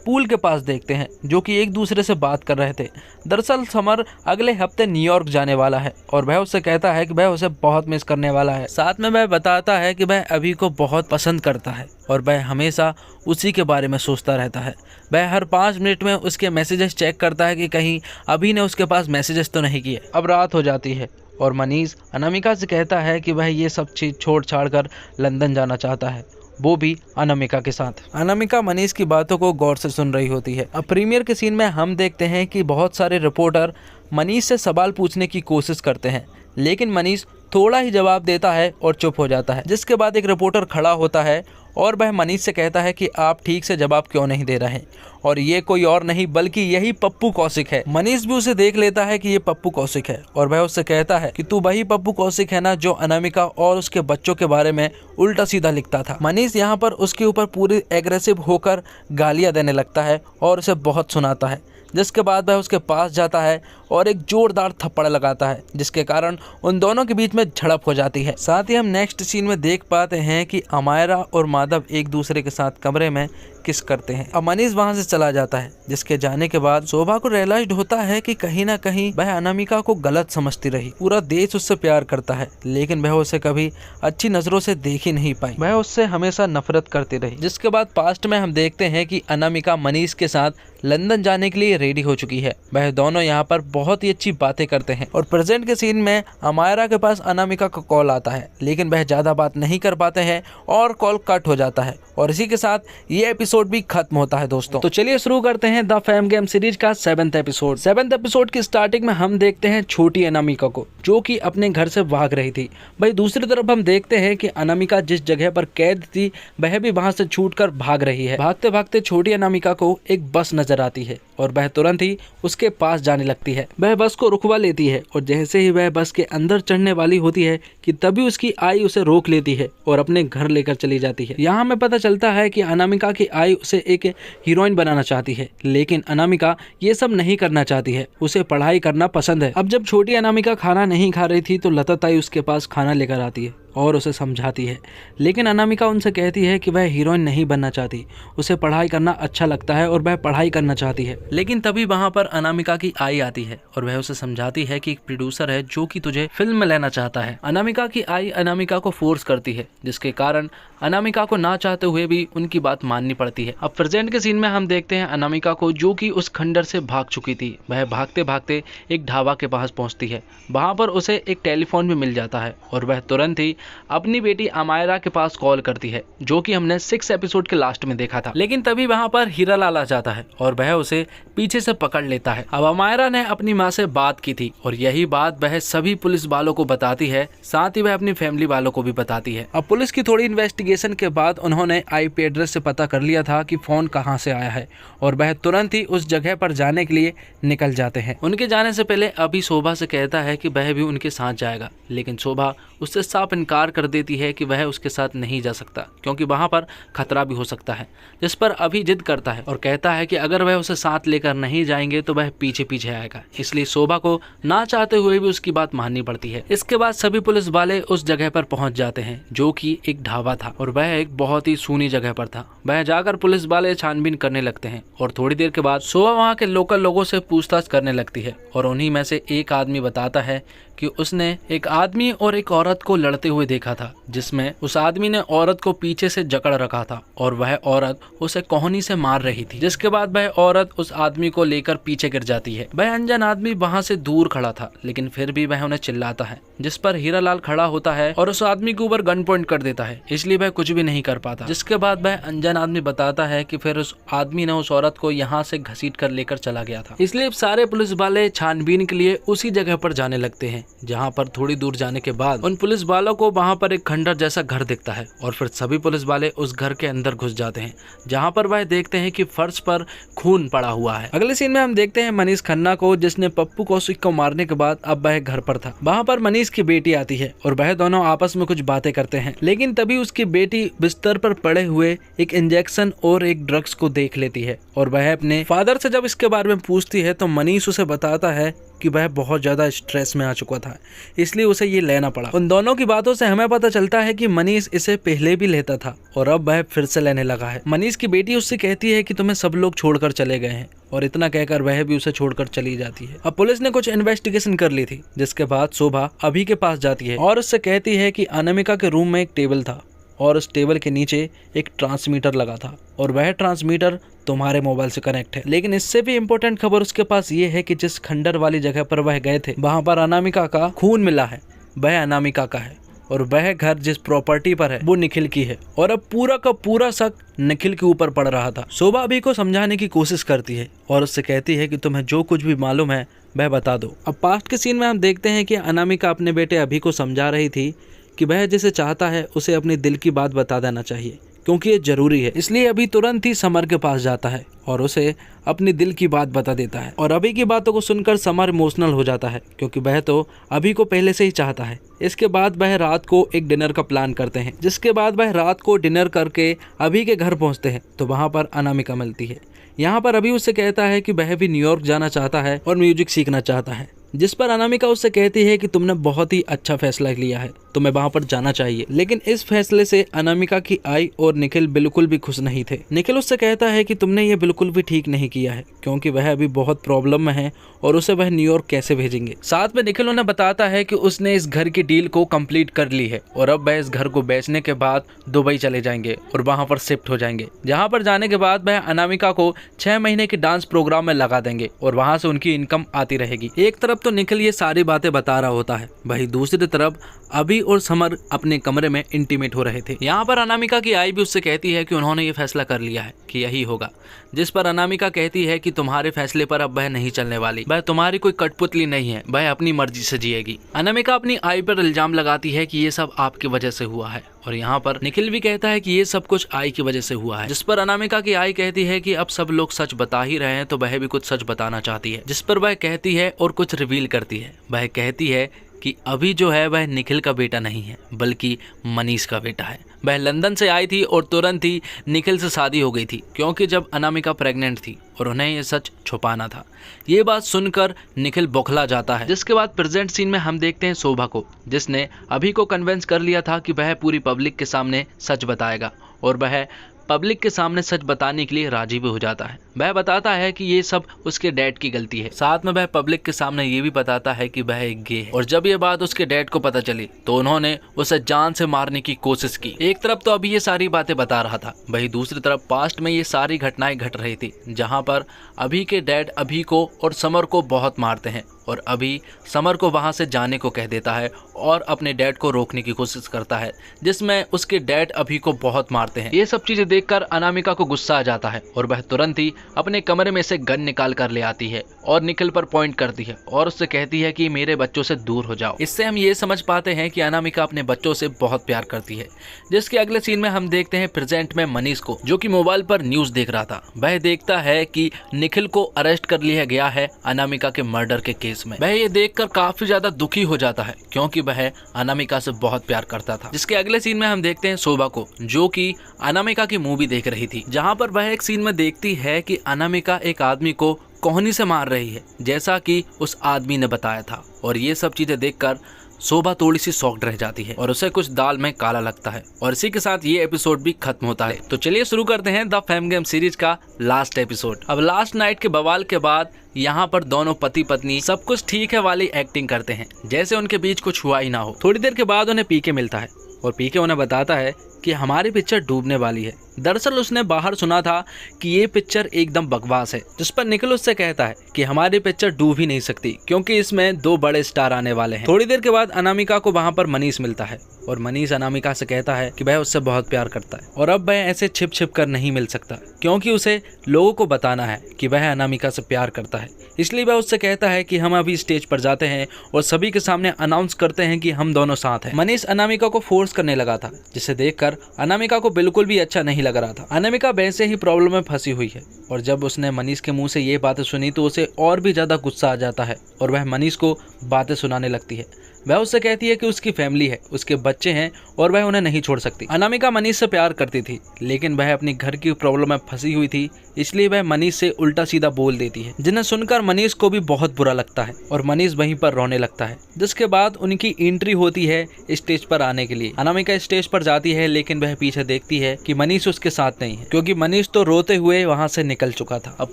पूल के पास देखते हैं, जो कि एक दूसरे से बात कर रहे थे। दरअसल समर अगले हफ्ते न्यूयॉर्क जाने वाला है और वह उससे कहता है कि वह उसे बहुत मिस करने वाला है। साथ में वह बताता है कि वह अभी को बहुत पसंद करता है और वह हमेशा उसी के बारे में सोचता रहता है। वह हर 5 मिनट में उसके मैसेजेस चेक करता है कि कहीं अभी ने उसके पास मैसेजेस तो नहीं किए। अब रात हो जाती है और मनीष अनामिका से कहता है कि वह ये सब चीज़ छोड़ छाड़ कर लंदन जाना चाहता है, वो भी अनामिका के साथ। अनामिका मनीष की बातों को गौर से सुन रही होती है। अब प्रीमियर के सीन में हम देखते हैं कि बहुत सारे रिपोर्टर मनीष से सवाल पूछने की कोशिश करते हैं, लेकिन मनीष थोड़ा ही जवाब देता है और चुप हो जाता है, जिसके बाद एक रिपोर्टर खड़ा होता है और वह मनीष से कहता है कि आप ठीक से जवाब क्यों नहीं दे रहे, और ये कोई और नहीं बल्कि यही पप्पू कौशिक है। मनीष भी उसे देख लेता है कि ये पप्पू कौशिक है और वह उससे कहता है कि तू वही पप्पू कौशिक है ना जो अनामिका और उसके बच्चों के बारे में उल्टा सीधा लिखता था। मनीष यहाँ पर उसके ऊपर पूरी एग्रेसिव होकर गालियाँ देने लगता है और उसे बहुत सुनाता है, जिसके बाद वह उसके पास जाता है और एक जोरदार थप्पड़ लगाता है, जिसके कारण उन दोनों के बीच में झड़प हो जाती है। साथ ही हम नेक्स्ट सीन में देख पाते हैं कि अमायरा और माधव एक दूसरे के साथ कमरे में किस करते हैं। अब मनीष वहां से चला जाता है, जिसके जाने के बाद शोभा को रियलाइज होता है कि कहीं ना कहीं वह अनामिका को गलत समझती रही। पूरा देश उससे प्यार करता है, लेकिन वह उसे कभी अच्छी नजरों से देख ही नहीं पाई। वह उससे हमेशा नफरत करती रही। जिसके बाद पास्ट में हम देखते हैं कि अनामिका मनीष के साथ लंदन जाने के लिए रेडी हो चुकी है। वह दोनों यहाँ पर बहुत ही अच्छी बातें करते हैं और प्रेजेंट के सीन में अमायरा के पास अनामिका का कॉल आता है, लेकिन वह ज्यादा बात नहीं कर पाते हैं और कॉल कट हो जाता है और इसी के साथ ये एपिसोड भी खत्म होता है। दोस्तों तो चलिए शुरू करते हैं द फेम गेम सीरीज का 7th एपिसोड। 7th एपिसोड की स्टार्टिंग में हम देखते हैं छोटी अनामिका को, जो कि अपने घर से भाग रही थी। भाई दूसरी तरफ हम देखते हैं कि अनामिका जिस जगह पर कैद थी वह भी वहां से छूटकर भाग रही है। भागते भागते छोटी अनामिका को एक बस नजर आती है और वह तुरंत ही उसके पास जाने लगती है। वह बस को रुकवा लेती है और जैसे ही वह बस के अंदर चढ़ने वाली होती है कि तभी उसकी आई उसे रोक लेती है और अपने घर लेकर चली जाती है। यहाँ हमें पता चलता है कि अनामिका की आई उसे एक हीरोइन बनाना चाहती है, लेकिन अनामिका ये सब नहीं करना चाहती है, उसे पढ़ाई करना पसंद है। अब जब छोटी अनामिका खाना नहीं खा रही थी तो लता ताई उसके पास खाना लेकर आती है और उसे समझाती है, लेकिन अनामिका उनसे कहती है कि वह हीरोइन नहीं बनना चाहती, उसे पढ़ाई करना अच्छा लगता है और वह पढ़ाई करना चाहती है। लेकिन तभी वहाँ पर अनामिका की आई आती है और वह उसे समझाती है कि एक प्रोड्यूसर है जो कि तुझे फिल्म में लेना चाहता है। अनामिका की आई अनामिका को फोर्स करती है, जिसके कारण अनामिका को ना चाहते हुए भी उनकी बात माननी पड़ती है। अब प्रेजेंट के सीन में हम देखते हैं अनामिका को, जो कि उस खंडर से भाग चुकी थी। वह भागते भागते एक ढाबा के पास पहुंचती है। वहां पर उसे एक टेलीफोन भी मिल जाता है और वह तुरंत ही अपनी बेटी अमायरा के पास कॉल करती है, जो कि हमने 6 एपिसोड के लास्ट में देखा था। लेकिन तभी वहाँ पर हीरालाल आ जाता है और वह उसे पीछे से पकड़ लेता है। अब अमायरा ने अपनी माँ से बात की थी और यही बात वह सभी पुलिस वालों को बताती है, साथ ही वह अपनी फैमिली वालों को भी बताती है। अब पुलिस की थोड़ी इन्वेस्टिगेशन के बाद उन्होंने आईपी एड्रेस से पता कर लिया था कि फोन कहां से आया है और वह तुरंत ही उस जगह पर जाने के लिए निकल जाते हैं। उनके जाने से पहले अभी शोभा से कहता है कि वह भी उनके साथ जाएगा, लेकिन शोभा उससे साफ इनकार कर देती है कि वह उसके साथ नहीं जा सकता क्योंकि वहां पर खतरा भी हो सकता है। जिस पर अभी जिद करता है और कहता है कि अगर वह उसे साथ लेकर नहीं जाएंगे तो वह पीछे पीछे आएगा। इसलिए शोभा को ना चाहते हुए भी उसकी बात माननी पड़ती है। इसके बाद सभी पुलिस वाले उस जगह पर पहुंच जाते हैं, जो कि एक ढाबा था और वह एक बहुत ही सूनी जगह पर था। वह जाकर पुलिस वाले छानबीन करने लगते हैं और थोड़ी देर के बाद शोभा वहाँ के लोकल लोगों से पूछताछ करने लगती है और उन्हीं में से एक आदमी बताता है कि उसने एक आदमी और एक औरत को लड़ते हुए देखा था, जिसमें उस आदमी ने औरत को पीछे से जकड़ रखा था और वह औरत उसे कोहनी से मार रही थी। जिसके बाद वह औरत उस आदमी को लेकर पीछे गिर जाती है। वह अनजान आदमी वहां से दूर खड़ा था, लेकिन फिर भी वह उन्हें चिल्लाता है, जिस पर हीरालाल खड़ा होता है और उस आदमी के ऊपर गन पॉइंट कर देता है, इसलिए वह कुछ भी नहीं कर पाता। जिसके बाद वह अनजान आदमी बताता है कि फिर उस आदमी ने उस औरत को यहाँ से घसीट कर लेकर चला गया था। इसलिए सारे पुलिस वाले छानबीन के लिए उसी जगह पर जाने लगते हैं, जहाँ पर थोड़ी दूर जाने के बाद उन पुलिस वालों को वहाँ पर एक खंडर जैसा घर दिखता है और फिर सभी पुलिस वाले उस घर के अंदर घुस जाते हैं, जहाँ पर वह देखते हैं कि फर्श पर खून पड़ा हुआ है। अगले सीन में हम देखते हैं मनीष खन्ना को, जिसने पप्पू कौशिक को मारने के बाद अब वह घर पर था। वहाँ पर मनीष की बेटी आती है और वह दोनों आपस में कुछ बातें करते हैं, लेकिन तभी उसकी बेटी बिस्तर पर पड़े हुए एक इंजेक्शन और एक ड्रग्स को देख लेती है और वह अपने फादर से जब इसके बारे में पूछती है तो मनीष उसे बताता है कि वह बहुत ज्यादा स्ट्रेस में आ चुका था, इसलिए उसे ये लेना पड़ा। उन दोनों की बातों से हमें पता चलता है कि मनीष इसे पहले भी लेता था और अब वह फिर से लेने लगा है। मनीष की बेटी उससे कहती है कि तुम्हें सब लोग छोड़कर चले गए हैं और इतना कहकर वह भी उसे छोड़कर चली जाती है। अब पुलिस ने कुछ इन्वेस्टिगेशन कर ली थी, जिसके बाद शोभा अभी के पास जाती है और उससे कहती है कि अनामिका के रूम में एक टेबल था और उस टेबल के नीचे एक ट्रांसमीटर लगा था और वह ट्रांसमीटर तुम्हारे मोबाइल से कनेक्ट है। लेकिन इससे भी इम्पोर्टेंट खबर उसके पास ये है कि जिस खंडर वाली जगह पर वह गए थे वहां पर अनामिका का खून मिला है, वह अनामिका का है और वह घर जिस प्रॉपर्टी पर है वो निखिल की है और अब पूरा का पूरा शक निखिल के ऊपर पड़ रहा था। शोभा अभी को समझाने की कोशिश करती है और उससे कहती है कि तुम्हें जो कुछ भी मालूम है वह बता दो। अब पास्ट के सीन में हम देखते हैं कि अनामिका अपने बेटे अभी को समझा रही थी कि वह जिसे चाहता है उसे अपने दिल की बात बता देना चाहिए, क्योंकि ये जरूरी है। इसलिए अभी तुरंत ही समर के पास जाता है और उसे अपनी दिल की बात बता देता है और अभी की बातों को सुनकर समर इमोशनल हो जाता है, क्योंकि वह तो अभी को पहले से ही चाहता है। इसके बाद वह रात को एक डिनर का प्लान करते हैं, जिसके बाद वह रात को डिनर करके अभी के घर पहुंचते हैं तो वहां पर अनामिका मिलती है। यहाँ पर अभी उससे कहता है कि वह भी न्यूयॉर्क जाना चाहता है और म्यूजिक सीखना चाहता है, जिस पर अनामिका उससे कहती है कि तुमने बहुत ही अच्छा फैसला लिया है, तुम्हें वहां पर जाना चाहिए। लेकिन इस फैसले से अनामिका की आई और निखिल बिल्कुल भी खुश नहीं थे। निखिल उससे कहता है कि तुमने ये बिल्कुल भी ठीक नहीं किया है, क्योंकि वह अभी बहुत प्रॉब्लम में है और उसे वह न्यूयॉर्क कैसे भेजेंगे। साथ में निखिल उन्हें बताता है कि उसने इस घर की डील को कंप्लीट कर ली है और अब वह इस घर को बेचने के बाद दुबई चले जाएंगे और वहां पर शिफ्ट हो जाएंगे, जहां पर जाने के बाद वह अनामिका को 6 महीने के डांस प्रोग्राम में लगा देंगे और वहां से उनकी इनकम आती रहेगी। एक तरफ तो निखिल ये सारी बातें बता रहा होता है, वहीं दूसरी तरफ अभी और समर अपने कमरे में इंटीमेट हो रहे थे। यहाँ पर अनामिका की आई भी उससे कहती है कि उन्होंने ये फैसला कर लिया है कि यही होगा, जिस पर अनामिका कहती है कि तुम्हारे फैसले पर अब वह नहीं चलने वाली, वह तुम्हारी कोई कठपुतली नहीं है, वह अपनी मर्जी से जिएगी। अनामिका अपनी आई पर इल्जाम लगाती है कि ये सब आपकी वजह से हुआ है और यहाँ पर निखिल भी कहता है कि ये सब कुछ आई की वजह से हुआ है, जिस पर अनामिका की आई कहती है कि अब सब लोग सच बता ही रहे हैं तो वह भी कुछ सच बताना चाहती है, जिस पर वह कहती है और कुछ रिवील करती है। वह कहती है कि अभी जो है वह निखिल का बेटा नहीं है बल्कि मनीष का बेटा है। वह लंदन से आई थी और तुरंत ही निखिल से शादी हो गई थी, क्योंकि जब अनामिका प्रेग्नेंट थी और उन्हें ये सच छुपाना था। ये बात सुनकर निखिल बौखला जाता है, जिसके बाद प्रेजेंट सीन में हम देखते हैं शोभा को, जिसने अभी को कन्विंस कर लिया था कि वह पूरी पब्लिक के सामने सच बताएगा और वह पब्लिक के सामने सच बताने के लिए राजी भी हो जाता है। वह बताता है कि ये सब उसके डैड की गलती है। साथ में वह पब्लिक के सामने ये भी बताता है कि वह एक गे है और जब ये बात उसके डैड को पता चली तो उन्होंने उसे जान से मारने की कोशिश की। एक तरफ तो अभी ये सारी बातें बता रहा था, वहीं दूसरी तरफ पास्ट में ये सारी घटनाएं घट रही थी जहाँ पर अभी के डैड अभी को और समर को बहुत मारते हैं और अभी समर को वहां से जाने को कह देता है और अपने डैड को रोकने की कोशिश करता है, जिसमें उसके डैड अभी को बहुत मारते हैं। ये सब चीजें देखकर अनामिका को गुस्सा आ जाता है और वह तुरंत ही अपने कमरे में से गन निकाल कर ले आती है और निखिल पर पॉइंट करती है और उससे कहती है कि मेरे बच्चों से दूर हो जाओ। इससे हम ये समझ पाते हैं कि अनामिका अपने बच्चों से बहुत प्यार करती है। जिसके अगले सीन में हम देखते हैं प्रेजेंट में मनीष को, जो कि मोबाइल पर न्यूज देख रहा था। वह देखता है कि निखिल को अरेस्ट कर लिया गया है अनामिका के मर्डर के केस में। वह ये देखकर काफी ज्यादा दुखी हो जाता है क्योंकि वह अनामिका से बहुत प्यार करता था। जिसके अगले सीन में हम देखते हैं शोभा को, जो कि अनामिका की मूवी देख रही थी, जहां पर वह एक सीन में देखती है कि अनामिका एक आदमी को कोहनी से मार रही है जैसा कि उस आदमी ने बताया था। और ये सब चीजें देखकर शोभा थोड़ी सी शॉक्ड रह जाती है और उसे कुछ दाल में काला लगता है और इसी के साथ ये एपिसोड भी खत्म होता है। तो चलिए शुरू करते हैं द फेम गेम सीरीज का लास्ट एपिसोड। अब लास्ट नाइट के बवाल के बाद यहाँ पर दोनों पति पत्नी सब कुछ ठीक है वाली एक्टिंग करते हैं जैसे उनके बीच कुछ हुआ ही ना हो। थोड़ी देर के बाद उन्हें पीके मिलता है और पीके उन्हें बताता है कि हमारी पिक्चर डूबने वाली है। दरअसल उसने बाहर सुना था कि ये पिक्चर एकदम बकवास है, जिस पर निखिल उससे कहता है कि हमारी पिक्चर डूब ही नहीं सकती क्योंकि इसमें 2 बड़े स्टार आने वाले हैं। थोड़ी देर के बाद अनामिका को वहाँ पर मनीष मिलता है और मनीष अनामिका से कहता है कि वह उससे बहुत प्यार करता है और अब वह ऐसे छिप छिप कर नहीं मिल सकता क्योंकि उसे लोगों को बताना है कि वह अनामिका से प्यार करता है। इसलिए वह उससे कहता है कि हम अभी स्टेज पर जाते हैं और सभी के सामने अनाउंस करते हैं कि हम दोनों साथ हैं। मनीष अनामिका को फोर्स करने लगा था जिसे देखकर अनामिका को बिल्कुल भी अच्छा नहीं लग रहा था। अनामिका वैसे ही प्रॉब्लम में फंसी हुई है और जब उसने मनीष के मुंह से ये बातें सुनी तो उसे और भी ज्यादा गुस्सा आ जाता है और वह मनीष को बातें सुनाने लगती है। वह उससे कहती है कि उसकी फैमिली है, उसके बच्चे हैं और वह उन्हें नहीं छोड़ सकती। अनामिका मनीष से प्यार करती थी लेकिन वह अपनी घर की प्रॉब्लम में फंसी हुई थी, इसलिए वह मनीष से उल्टा सीधा बोल देती है, जिन्हें सुनकर मनीष को भी बहुत बुरा लगता है और मनीष वहीं पर रोने लगता है। जिसके बाद उनकी एंट्री होती है स्टेज पर आने के लिए। अनामिका स्टेज पर जाती है लेकिन वह पीछे देखती है कि मनीष उसके साथ नहीं है क्योंकि मनीष तो रोते हुए वहाँ से निकल चुका था। अब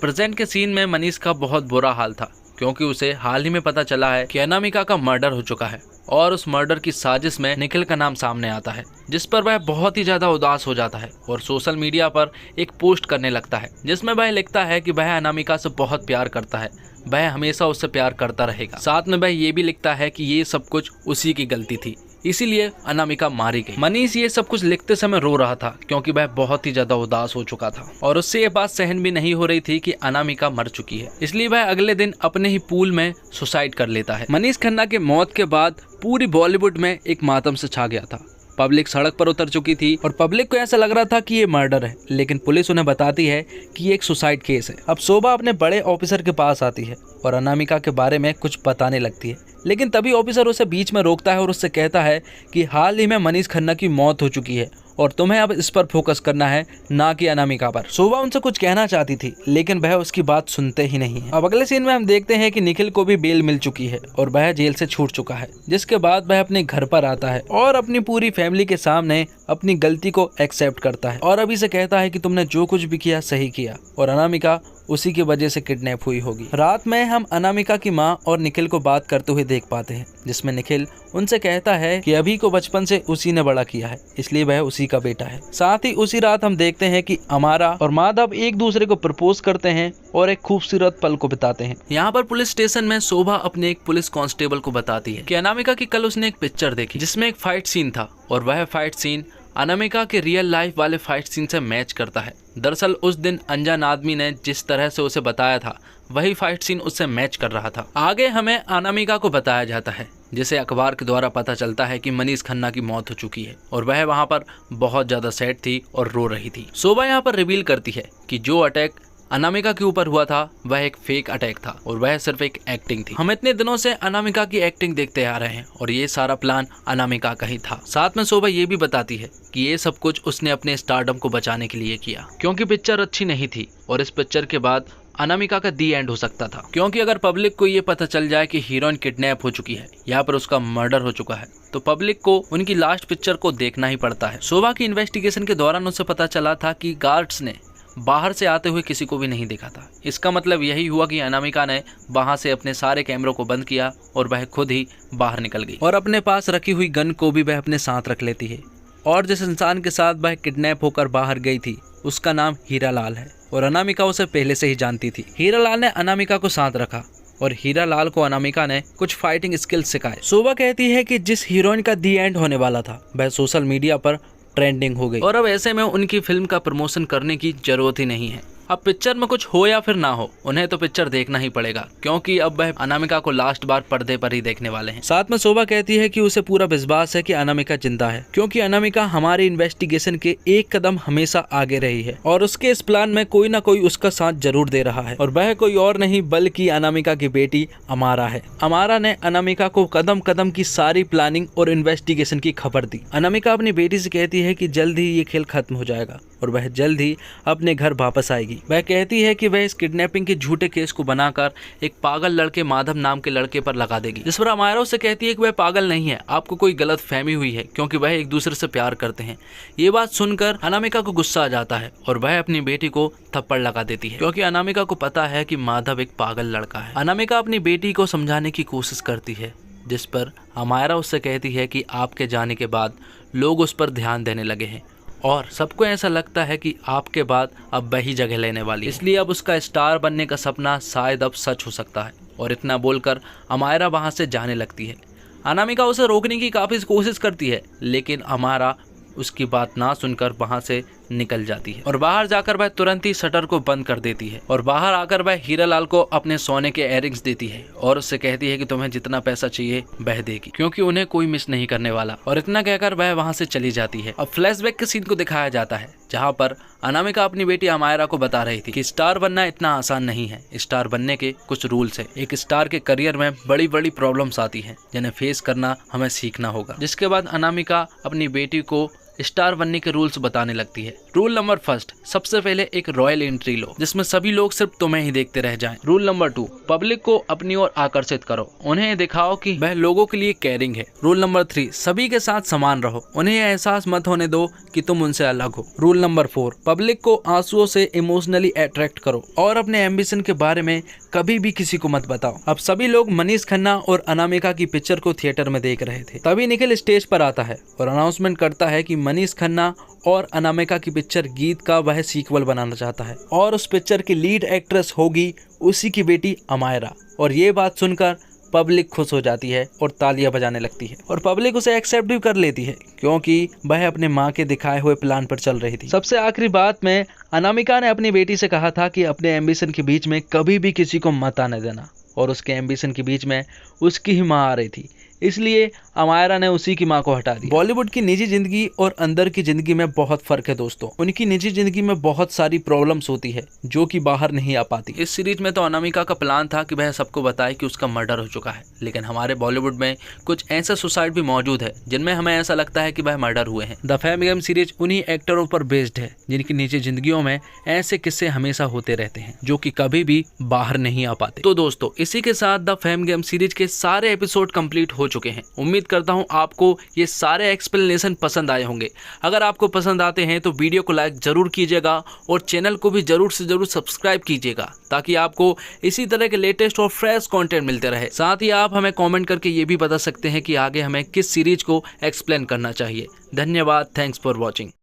प्रेजेंट के सीन में मनीष का बहुत बुरा हाल था क्योंकि उसे हाल ही में पता चला है कि अनामिका का मर्डर हो चुका है और उस मर्डर की साजिश में निखिल का नाम सामने आता है, जिस पर वह बहुत ही ज्यादा उदास हो जाता है और सोशल मीडिया पर एक पोस्ट करने लगता है जिसमें वह लिखता है कि वह अनामिका से बहुत प्यार करता है, वह हमेशा उससे प्यार करता रहेगा। साथ में वह ये भी लिखता है कि ये सब कुछ उसी की गलती थी, इसीलिए अनामिका मारी गई। मनीष ये सब कुछ लिखते समय रो रहा था क्योंकि वह बहुत ही ज्यादा उदास हो चुका था और उससे ये बात सहन भी नहीं हो रही थी कि अनामिका मर चुकी है। इसलिए वह अगले दिन अपने ही पूल में सुसाइड कर लेता है। मनीष खन्ना के मौत के बाद पूरी बॉलीवुड में एक मातम से छा गया था। पब्लिक सड़क पर उतर चुकी थी और पब्लिक को ऐसा लग रहा था कि ये मर्डर है, लेकिन पुलिस उन्हें बताती है कि ये एक सुसाइड केस है। अब शोभा अपने बड़े ऑफिसर के पास आती है और अनामिका के बारे में कुछ बताने लगती है, लेकिन तभी ऑफिसर उसे बीच में रोकता है और उससे कहता है कि हाल ही में मनीष खन्ना की मौत हो चुकी है और तुम्हें अब इस पर फोकस करना है, ना कि अनामिका पर। शोभा उनसे कुछ कहना चाहती थी लेकिन वह उसकी बात सुनते ही नहीं है। अब अगले सीन में हम देखते हैं कि निखिल को भी बेल मिल चुकी है और वह जेल से छूट चुका है, जिसके बाद वह अपने घर पर आता है और अपनी पूरी फैमिली के सामने अपनी गलती को एक्सेप्ट करता है और अभी से कहता है कि तुमने जो कुछ भी किया सही किया और अनामिका उसी की वजह से किडनैप हुई होगी। रात में हम अनामिका की माँ और निखिल को बात करते हुए देख पाते हैं, जिसमें निखिल उनसे कहता है कि अभी को बचपन से उसी ने बड़ा किया है, इसलिए वह उसी का बेटा है। साथ ही उसी रात हम देखते हैं कि अमारा और माधव एक दूसरे को प्रपोज करते हैं और एक खूबसूरत पल को बिताते हैं। यहाँ पर पुलिस स्टेशन में शोभा अपने एक पुलिस कांस्टेबल को बताती है कि अनामिका की कल उसने एक पिक्चर देखी जिसमें एक फाइट सीन था और वह फाइट सीन अनामिका के रियल लाइफ वाले फाइट सीन से मैच करता है। दरअसल उस दिन अनजान आदमी ने जिस तरह से उसे बताया था वही फाइट सीन उससे मैच कर रहा था। आगे हमें अनामिका को बताया जाता है, जिसे अखबार के द्वारा पता चलता है कि मनीष खन्ना की मौत हो चुकी है और वह वहां पर बहुत ज्यादा सैड थी और रो रही थी। शोभा यहाँ पर रिवील करती है कि जो अटैक अनामिका के ऊपर हुआ था वह एक फेक अटैक था और वह सिर्फ एक एक्टिंग थी। हम इतने दिनों से अनामिका की एक्टिंग देखते आ रहे हैं और ये सारा प्लान अनामिका का ही था। साथ में शोभा ये भी बताती है कि ये सब कुछ उसने अपने स्टारडम को बचाने के लिए किया, क्योंकि पिक्चर अच्छी नहीं थी और इस पिक्चर के बाद अनामिका का दी एंड हो सकता था। क्योंकि अगर पब्लिक को ये पता चल जाए कि हीरोइन किडनैप हो चुकी है, यहाँ पर उसका मर्डर हो चुका है, तो पब्लिक को उनकी लास्ट पिक्चर को देखना ही पड़ता है। शोभा की इन्वेस्टिगेशन के दौरान उसे पता चला था कि गार्ड्स ने बाहर से आते हुए किसी को भी नहीं देखा था। इसका मतलब यही हुआ कि अनामिका ने वहां से अपने सारे कैमरों को बंद किया और वह खुद ही बाहर निकल गई और अपने पास रखी हुई गन को भी वह अपने साथ रख लेती है। और जिस इंसान के साथ वह किडनैप होकर बाहर गई थी उसका नाम हीरालाल है और अनामिका उसे पहले से ही जानती थी। हीरालाल ने अनामिका को साथ रखा और हीरालाल को अनामिका ने कुछ फाइटिंग स्किल्स सिखाए। शोभा कहती है कि जिस हीरोइन का दी एंड होने वाला था वह सोशल मीडिया पर ट्रेंडिंग हो गई और अब ऐसे में उनकी फिल्म का प्रमोशन करने की जरूरत ही नहीं है। अब पिक्चर में कुछ हो या फिर ना हो, उन्हें तो पिक्चर देखना ही पड़ेगा क्योंकि अब वह अनामिका को लास्ट बार पर्दे पर ही देखने वाले हैं। साथ में शोभा कहती है कि उसे पूरा विश्वास है कि अनामिका जिंदा है क्योंकि अनामिका हमारे इन्वेस्टिगेशन के एक कदम हमेशा आगे रही है और उसके इस प्लान में कोई ना कोई उसका साथ जरूर दे रहा है और वह कोई और नहीं बल्कि अनामिका की बेटी अमारा है। अमारा ने अनामिका को कदम कदम की सारी प्लानिंग और इन्वेस्टिगेशन की खबर दी। अनामिका अपनी बेटी से कहती है कि जल्द ही ये खेल खत्म हो जाएगा और वह जल्द ही अपने घर वापस आएगी। वह कहती है कि वह इस किडनैपिंग के झूठे केस को बनाकर एक पागल लड़के माधव नाम के लड़के पर लगा देगी, जिस पर अमारा उससे कहती है कि वह पागल नहीं है, आपको कोई गलत फहमी हुई है क्योंकि वह एक दूसरे से प्यार करते हैं। ये बात सुनकर अनामिका को गुस्सा आ जाता है और वह अपनी बेटी को थप्पड़ लगा देती है क्योंकि अनामिका को पता है कि माधव एक पागल लड़का है। अनामिका अपनी बेटी को समझाने की कोशिश करती है जिस पर अमारा उससे कहती है कि आपके जाने के बाद लोग उस पर ध्यान देने लगे हैं और सबको ऐसा लगता है कि आपके बाद अब वही जगह लेने वाली है, इसलिए अब उसका स्टार बनने का सपना शायद अब सच हो सकता है। और इतना बोलकर अमारा वहां से जाने लगती है। अनामिका उसे रोकने की काफ़ी कोशिश करती है लेकिन अमारा उसकी बात ना सुनकर वहां से निकल जाती है और बाहर जाकर वह तुरंत ही शटर को बंद कर देती है और बाहर आकर वह हीरालाल को अपने सोने के इयररिंग्स देती है और उससे कहती है कि तुम्हें जितना पैसा चाहिए वह देगी क्योंकि उन्हें कोई मिस नहीं करने वाला। और इतना कहकर वह वहां से चली जाती है। अब फ्लैशबैक के सीन को दिखाया जाता है जहाँ पर अनामिका अपनी बेटी अमायरा को बता रही थी कि स्टार बनना इतना आसान नहीं है, स्टार बनने के कुछ रूल्स है। एक स्टार के करियर में बड़ी बड़ी प्रॉब्लम्स आती हैं जिन्हें फेस करना हमें सीखना होगा। जिसके बाद अनामिका अपनी बेटी को स्टार बनने के रूल्स बताने लगती है। रूल नंबर 1, सबसे पहले एक रॉयल एंट्री लो जिसमें सभी लोग सिर्फ तुम्हें ही देखते रह जाएं। रूल नंबर 2, पब्लिक को अपनी ओर आकर्षित करो, उन्हें दिखाओ कि वह लोगों के लिए केयरिंग है। रूल नंबर 3, सभी के साथ समान रहो, उन्हें यह एहसास मत होने दो कि तुम उनसे अलग हो। रूल नंबर 4, पब्लिक को आंसुओं से इमोशनली अट्रैक्ट करो और अपने एम्बिशन के बारे में कभी भी किसी को मत बताओ। अब सभी लोग मनीष खन्ना और अनामिका की पिक्चर को थिएटर में देख रहे थे। तभी निखिल स्टेज पर आता है और अनाउंसमेंट करता है कि मनीष खन्ना और अनामिका की पिक्चर गीत का वह सीक्वल बनाना चाहता है और उस पिक्चर की लीड एक्ट्रेस होगी उसी की बेटी अमायरा। और ये बात सुनकर पब्लिक खुश हो जाती है और तालियां बजाने लगती है और पब्लिक उसे एक्सेप्ट भी कर लेती है क्योंकि वह अपने माँ के दिखाए हुए प्लान पर चल रही थी। सबसे आखिरी बात में अनामिका ने अपनी बेटी से कहा था कि अपने एम्बिशन के बीच में कभी भी किसी को मत आने देना और उसके एम्बिशन के बीच में उसकी ही माँ आ रही थी, इसलिए अमायरा ने उसी की माँ को हटा दिया। बॉलीवुड की निजी जिंदगी और अंदर की जिंदगी में बहुत फर्क है दोस्तों। उनकी निजी जिंदगी में बहुत सारी प्रॉब्लम्स होती है जो कि बाहर नहीं आ पाती। इस सीरीज में तो अनामिका का प्लान था कि वह सबको बताए कि उसका मर्डर हो चुका है, लेकिन हमारे बॉलीवुड में कुछ ऐसे सुसाइड भी मौजूद है जिनमें हमें ऐसा लगता है कि वह मर्डर हुए हैं। द फेम गेम सीरीज उन्हीं एक्टरों पर बेस्ड है जिनकी निजी जिंदगियों में ऐसे किस्से हमेशा होते रहते हैं जो कि कभी भी बाहर नहीं आ पाते। तो दोस्तों, इसी के साथ द फेम गेम सीरीज के सारे एपिसोड कंप्लीट हो चुके हैं। उम्मीद करता हूं आपको ये सारे एक्सप्लेनेशन पसंद आए होंगे। अगर आपको पसंद आते हैं तो वीडियो को लाइक जरूर कीजिएगा और चैनल को भी जरूर से जरूर सब्सक्राइब कीजिएगा ताकि आपको इसी तरह के लेटेस्ट और फ्रेश कंटेंट मिलते रहे। साथ ही आप हमें कमेंट करके ये भी बता सकते हैं कि आगे हमें किस सीरीज को एक्सप्लेन करना चाहिए। धन्यवाद। Thanks for watching.